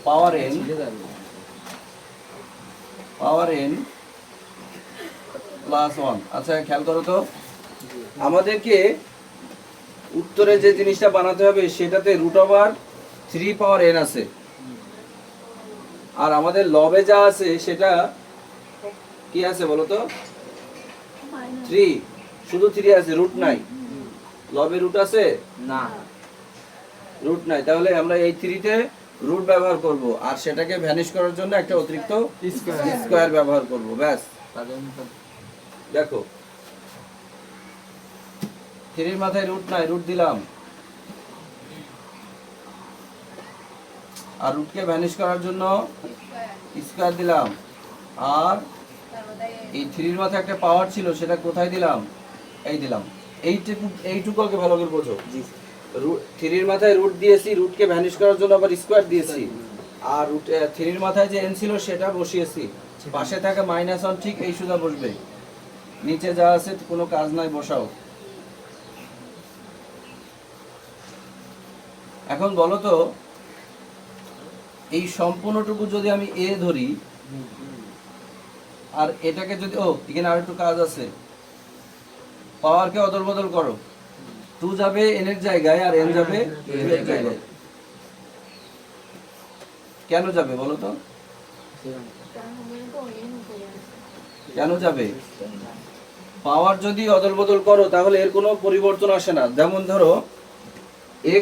power n plus 1। আচ্ছা খেয়াল করো তো, আমাদেরকে উত্তরে যে জিনিসটা বানাতে হবে সেটাতে রুট ওভার 3 পাওয়ার n আছে, আর আমাদের লবে যা আছে সেটা কি আছে বলো তো? 3, শুধু 3 আছে, রুট নাই। লবে রুট আছে? না রুট নাই। তাহলে আমরা এই 3 তে রুট ব্যবহার করব, আর সেটাকে ভ্যানিশ করার জন্য একটা অতিরিক্ত স্কয়ার ব্যবহার করব। ব্যাস, দেখো 3 এর মাথায় রুট নাই, রুট দিলাম, আর রুটকে ভ্যানিশ করার জন্য স্কয়ার দিলাম। আর এই 3 এর মাথায় একটা পাওয়ার ছিল, সেটা কোথায় দিলাম? এই দিলাম। এইটুকুকে ভালো করে বোঝো। 3 এর মাথায় রুট দিয়েছি, রুটকে ভ্যানিশ করার জন্য আবার স্কয়ার দিয়েছি, আর রুট 3 এর মাথায় যে n ছিল সেটা বসিয়েছি। পাশে থাকা মাইনাস 1 ঠিক এই সোজা বসবে, নিচে যা আছে কোনো কাজ নাই, বসাও। এখন বলো তো, এই সম্পূর্ণটুকু যদি আমি a ধরি, আর এটাকে যদি এখানে আর একটু কাজ আছে, পাওয়ারকে অদল বদল করো। 2 যাবে n এর জায়গায়, আর n যাবে 2 এর জায়গায়। কেন যাবে বলো তো? কেন যাবে? পাওয়ার যদি অদল বদল করো তাহলে এর কোনো পরিবর্তন আসে না। যেমন ধরো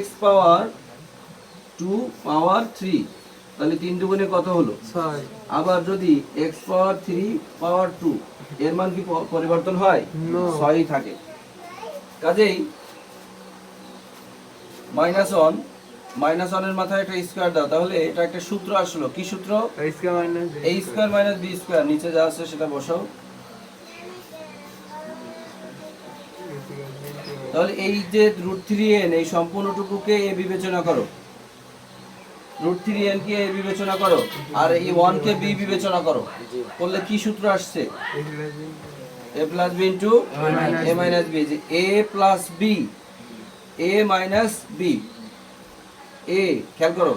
x পাওয়ার 2 পাওয়ার 3, তাহলে 3 দুগুণে কত হলো? 6 আবার যদি x পাওয়ার 3 পাওয়ার 2 এর মান কি পরিবর্তন হয়? No. 6ই থাকে। কাজেই -1 এর মাথায় একটা স্কয়ার দাও, তাহলে এটা একটা সূত্র আসলো। কি সূত্র? a square minus a square minus b square. নিচে যা আছে সেটা বসাও। তাহলে এই যে √3n এই সম্পূর্ণটুকুকে a বিবেচনা করো, √3n কে a বিবেচনা করো, আর এই 1 কে b বিবেচনা করো। করলে কি সূত্র আসছে? a plus b into a minus b। যে a plus b, a minus b, a খেয়াল করো,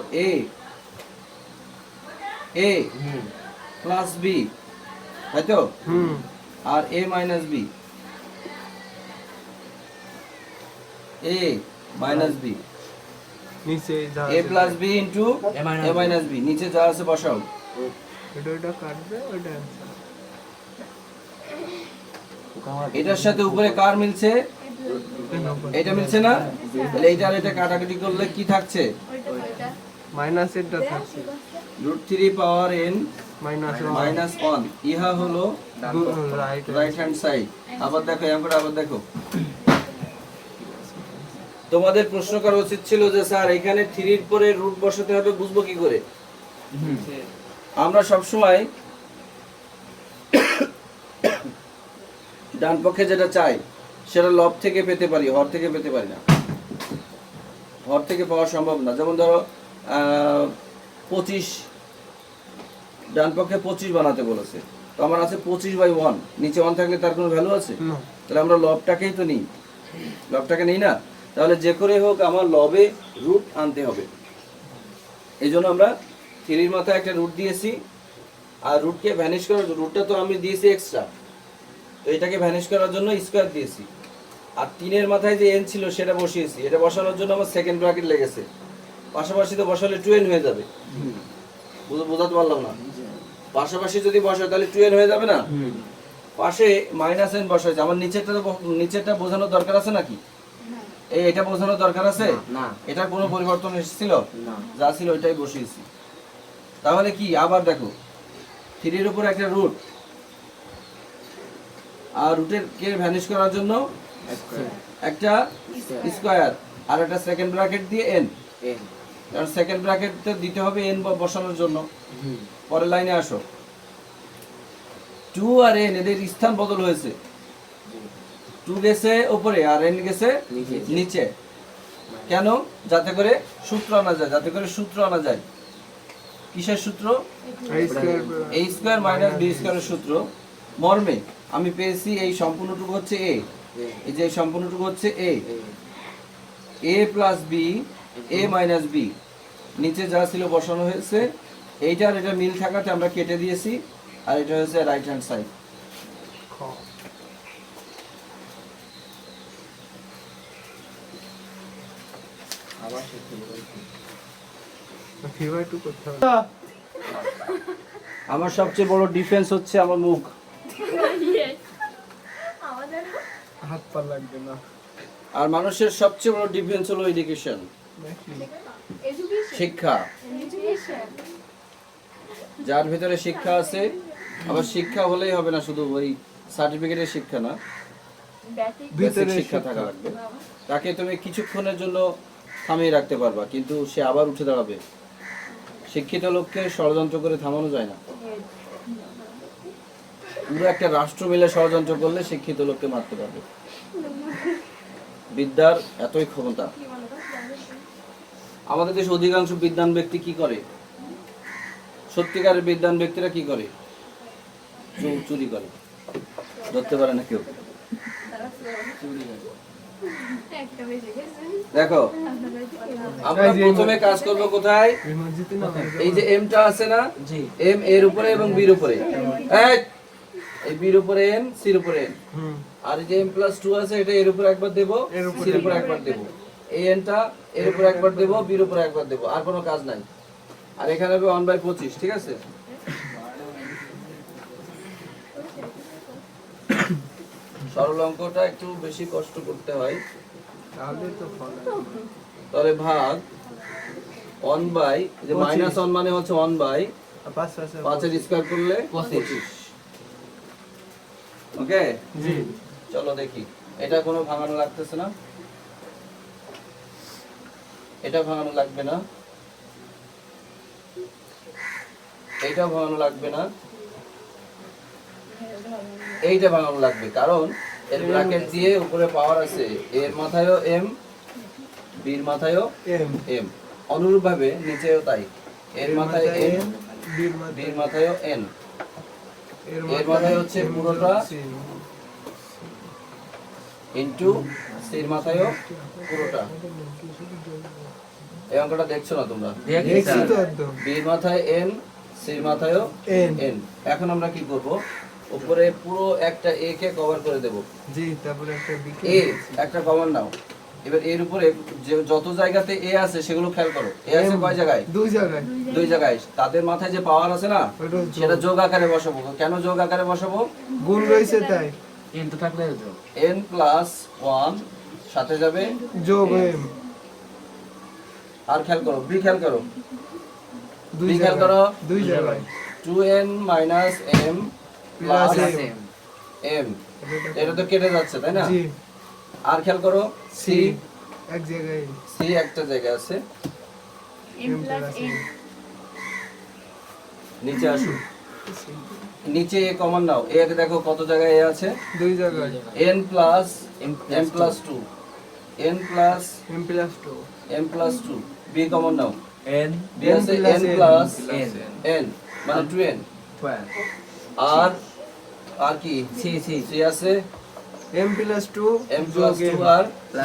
a plus b, তাই তো? আর a minus b, a minus b, নিচে যা a plus b into a minus b। নিচে যা আছে বসাও। এটা কাটবে ওটা অ্যানসার। এটার সাথে উপরে কার মিলছে? এটা মিলছে না? তাহলে এইটা আর এটা কাটাকাটি করলে কি থাকছে? মাইনাস এটা থাকছে √3 পাওয়ার n মাইনাস -1। ইহা হলো রাইট রাইট হ্যান্ড সাইড। আবার দেখো, এমন করে আবার দেখো। তোমাদের প্রশ্ন করা উচিত ছিল যে স্যার এখানে 3 এর পরে রুট বসাতে হবে, বুঝবো কি করে? আমরা সব সময় ডান পক্ষে যেটা চাই সেটা লব থেকে পেতে পারি, হর থেকে পেতে পারি না। হর থেকে পাওয়া সম্ভব না। যেমন ধরো 25, ডান পক্ষে 25 বানাতে বলেছে, তো আমার আছে 25/1। নিচে 1 থাকলে তার কোনো ভ্যালু আছে? তাহলে আমরা লবটাকেই তো নিই, লবটাকে নিই না। তাহলে যে করে হোক আমার লবে রুট আনতে হবে। এই জন্য আমরা 3 এর মাথায় একটা রুট দিয়েছি, আর রুটকে ভ্যানিশ করার, রুটটা তো আমি দিয়েছি এক্সট্রা, তো এটাকে ভ্যানিশ করার জন্য স্কয়ার দিয়েছি। আর 3 এর মাথায় যে n ছিল সেটা বসিয়েছি। এটা বসানোর জন্য আমার সেকেন্ড ব্র্যাকেট লেগেছে। পাশাপাশি তো বসালে 2n হয়ে যাবে। বোঝাতে পারলাম না? পাশাপাশি যদি বসাই তাহলে 2n হয়ে যাবে না? পাশে -n বসাইছে। আমার নিচেরটা বোঝানোর দরকার আছে নাকি? এটা বোঝানোর দরকার আছে না। এটার কোনো পরিবর্তন এসেছিল না। যা ছিল ওইটাই বসিয়েছি। তাহলে কি আবার দেখো, 3 এর উপর একটা রুট, আর রুটের কে ভ্যানিশ করার জন্য একটা স্কয়ার, আর একটা সেকেন্ড ব্র্যাকেট দিয়ে n। কারণ সেকেন্ড ব্র্যাকেটে দিতে হবে n বসানোর জন্য। পরের লাইনে আসো, 2 আর n এদের স্থান বদল হয়েছে। 2 গেছে উপরে আর n গেছে নিচে। কেন? যাতে করে সূত্র আনা যায়, যাতে করে সূত্র আনা যায়। কিসের সূত্র? a স্কয়ার মাইনাস b স্কয়ারের সূত্র। মর্মে আমি পেয়েছি এই সম্পূর্ণটুকু হচ্ছে a, এই যে এই সম্পূর্ণটুকু হচ্ছে a plus b, a minus b। নিচে যা ছিল বসানো হয়েছে। এইটার এটা মিল থাকাতে আমরা কেটে দিয়েছি, আর এটা হচ্ছে রাইট হ্যান্ড সাইড। আমার সবচেয়ে বড় ডিফেন্স হচ্ছে আমার মুখ। হাত পা লাগবে না। আর মানুষের সবচেয়ে বড় ডিফেন্স হলো এডুকেশন, শিক্ষা। যার ভিতরে শিক্ষা আছে, আবার শিক্ষা হলেই হবে না, শুধু ওই সার্টিফিকেটের শিক্ষা না, ভিতরে শিক্ষা থাকা লাগবে। তাকে তুমি কিছুক্ষণের জন্য থামিয়ে রাখতে পারবা, কিন্তু সে আবার উঠে দাঁড়াবে। শিক্ষিত লোককে ষড়যন্ত্র করে থামানো যায় না। পুরো একটা রাষ্ট্র মিলে ষড়যন্ত্র করলে শিক্ষিত লোককে মারতে পারবে। বিদ্যার এতই ক্ষমতা। আমাদের দেশে অধিকাংশ বিদ্বান ব্যক্তি কি করে? সত্যিকারের বিদ্বান ব্যক্তিরা কি করে? চুরি করে, ধরতে পারে না কেউ। দেখো, আমরা প্রথমে কাজ করব কোথায়? এই যে এমটা আছে না, এম এর উপরে এবং বির উপরে। এই বির উপরে এন, সির উপরে এন। আর এই যে m+2 আছে, এটা এর উপরে একবার দেব, সির উপরে একবার দেব। এই এনটা এর উপরে একবার দেব, বির উপরে একবার দেব। আর কোনো কাজ নাই। আর এখানে হবে 1/25, ঠিক আছে? সরল অঙ্কটা একটু বেশি কষ্ট করতে হয়। তাহলে ভাগ 1 বাই যে মাইনাস 1 মানে হচ্ছে 1 বাই 5 এর স্কয়ার করলে 25। ওকে জি চলো দেখি এটা কোনো ভাঙানো লাগতেছে না, এটা ভাঙানো লাগবে না, এইটা ভাঙানো লাগবে না, এইটা ভাঙানো লাগবে, কারণ এর ব্র্যাকেট দিয়ে উপরে পাওয়ার আছে, এর মাথায়ও এম, বির মাথায়ও এম, অনুরূপ ভাবে নিচেও তাই, এর মাথায় এন, বির মাথায়ও এন, এর মাথায় হচ্ছে পুরোটা ইনটু সির মাথায়ও পুরোটা। এই অঙ্কটা দেখছো না তোমরা? দেখছি তো একদম। বির মাথায় এন, সির মাথায়ও এন। এখন আমরা কি করব, উপরে পুরো একটা এ কে কভার করে দেব। জি তারপরে একটা বি এ একটা কমন নাও, এবার এর উপরে যে যত জায়গাতে এ আছে সেগুলো খেয়াল করো। এ আছে কয় জায়গায়? দুই জায়গায়। দুই জায়গায়। তাদের মাথায় যে পাওয়ার আছে না ওটা যোগ। সেটা যোগ আকারে বসাবো। কেন যোগ আকারে বসাবো? গুণ রয়েছে তাই এন তো থাকলে হতো n প্লাস 1 সাথে যাবে যোগ এম আর খেয়াল করো বি, খেয়াল করো দুই বি, খেয়াল জায়গায়। করো দুই জায়গায় 2n minus m plus Plus m, এটা তো কেটে যাচ্ছে তাই না? জি আর খেয়াল করো সি, এক জায়গায় সি একটা জায়গায় আছে, m plus n নিচে আসো, নিচে এ কমন নাও। এ দেখো কত জায়গায় এ আছে, দুই জায়গায় n plus m plus 2, n plus m plus 2 m plus 2, B common নাও, এন বি আছে plus n n plus N n মানে 2n, 12 আর আর কি সি সি সি আছে m plus 2 m প্লাস 2 আর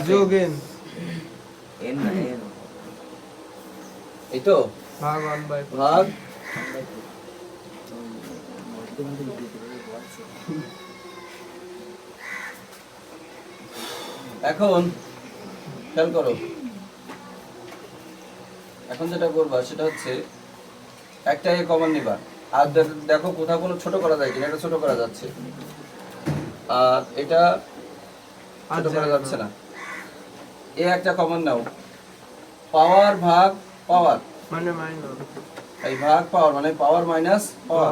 যোগ n এন না এন এই তো ভাগ 1 বাই ভাগ এখন খেয়াল করো, এখন যেটা করবা সেটা হচ্ছে একটা এ কমন নিবা, আর দেখো কোথাও কোনো ছোট করা যায় কিনা, এটা ছোট করা যাচ্ছে, আর এটা ছোট করা যাচ্ছে না। এ একটা কমন নাও, পাওয়ার ভাগ পাওয়ার, মানে মাইনাস এই ভাগ পাওয়ার মানে পাওয়ার মাইনাস পাওয়ার,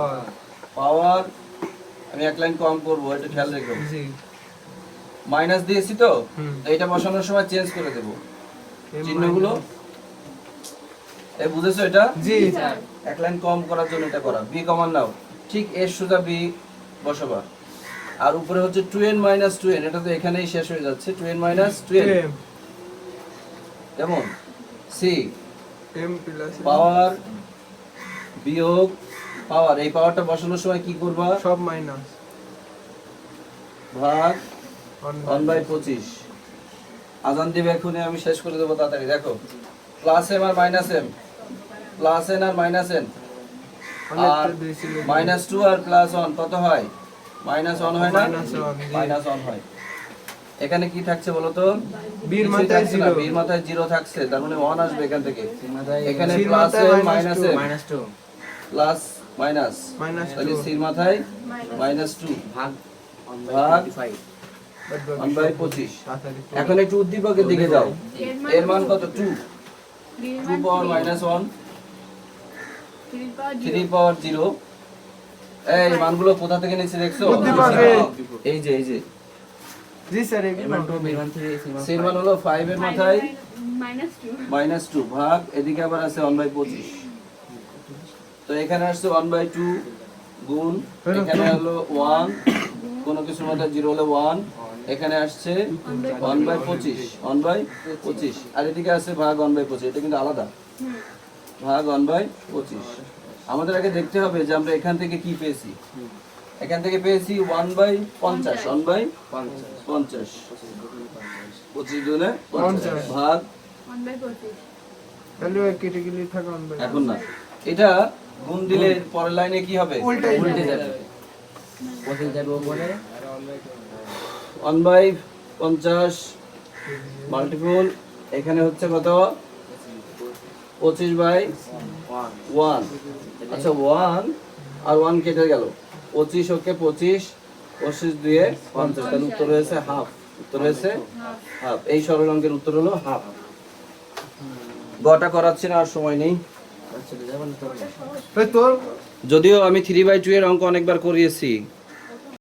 পাওয়ার আমি এক লাইন কম করবো, এটা খেয়াল রেখো, জি মাইনাস দিয়েছি তো, হুম। তো এটা বসানোর সময় চেঞ্জ করে দেব m চিহ্নগুলো। এই বুঝেছো এটা? জি এক লাইন কম করার জন্য এটা করা। বি কমন নাও, ঠিক এর সোজা বি বসাবা, আর উপরে হচ্ছে 2n মাইনাস 2n, এটা তো এখানেই শেষ হয়ে যাচ্ছে, 2n মাইনাস 2n, m যেমন সি m plus n পাওয়ার বিয়োগ পাওয়ার, এই পাওয়ারটা বসানোর সময় কি করবা? সব মাইনাস ভাগ 1 বাই 1/25। আজান দিবে এখনই, আমি শেষ করে দেবো তাড়াতাড়ি। দেখো plus M R minus M, plus N আর মাইনাস এন, আর অনেকটা দুই ছিল মাইনাস 2 আর প্লাস 1 কত হয়? মাইনাস 1 হয় না? Minus 1, জি। মাইনাস 1 হয়। এখানে কি থাকছে বলো তো? বীর কিছুই মাথায় থাকছে না, 0 বীর মাথায় 0 থাকছে, তার মানে 1 আসবে এখান থেকে। এখানে সির প্লাস মাথায় M minus minus 2, M minus 2 plus minus, minus তাহলে 2 সির মাথায় মাইনাস 2 ভাগ ভাগ 1/25 1/25। তাড়াতাড়ি এখন একটু উদ্দীপকের দিকে যাও, এর মান কত? 2, 2 পাওয়ার মাইনাস 1, 3 পাওয়ার 0। এই মানগুলো কোথা থেকে নিচে দেখছো? উদ্দীপকে। এই যে এই যে জি স্যার এর মান 2 এর মান 3 সির মান হলো 5 এর মাথায় -2 মাইনাস 2 ভাগ, এদিকে আবার আছে 1/25, তো এখানে আসছে 1/2 গুণ, এখানে হলো 1, কোনো কিছুর মধ্যে 0 হলে 1, এখানে আসছে 1/25, 1/25, আর এদিকে আছে ভাগ 1/25, এটা কিন্তু আলাদা, ভাগ 1/25। আমাদের আগে দেখতে হবে যে আমরা এখান থেকে কি পেয়েছি। এখান থেকে পেয়েছি 1/50, 1/50, 25 গুণে 50 ভাগ, 1/25 তাহলে ওই কেটে গেলে থাকে 1 বাই এখন না, এটা গুণ দিলে পরের লাইনে কি হবে? উল্টাই উল্টে যাবে। বসে যাবে উপরে 1/50 মাল্টিপল, এখানে হচ্ছে কত? 25/1। আচ্ছা 1 আর 1 কেটে গেল, 25 ওকে 25, 25 দুয়ে 50, তাহলে উত্তর হয়েছে হাফ, উত্তর হয়েছে হাফ। এই সরল অঙ্কের উত্তর হলো হাফ। গটা করাচ্ছি না, আর সময় নেই। চলে যাবেন তো তোর যদিও আমি 3/2 এর অঙ্ক অনেকবার করিয়েছি,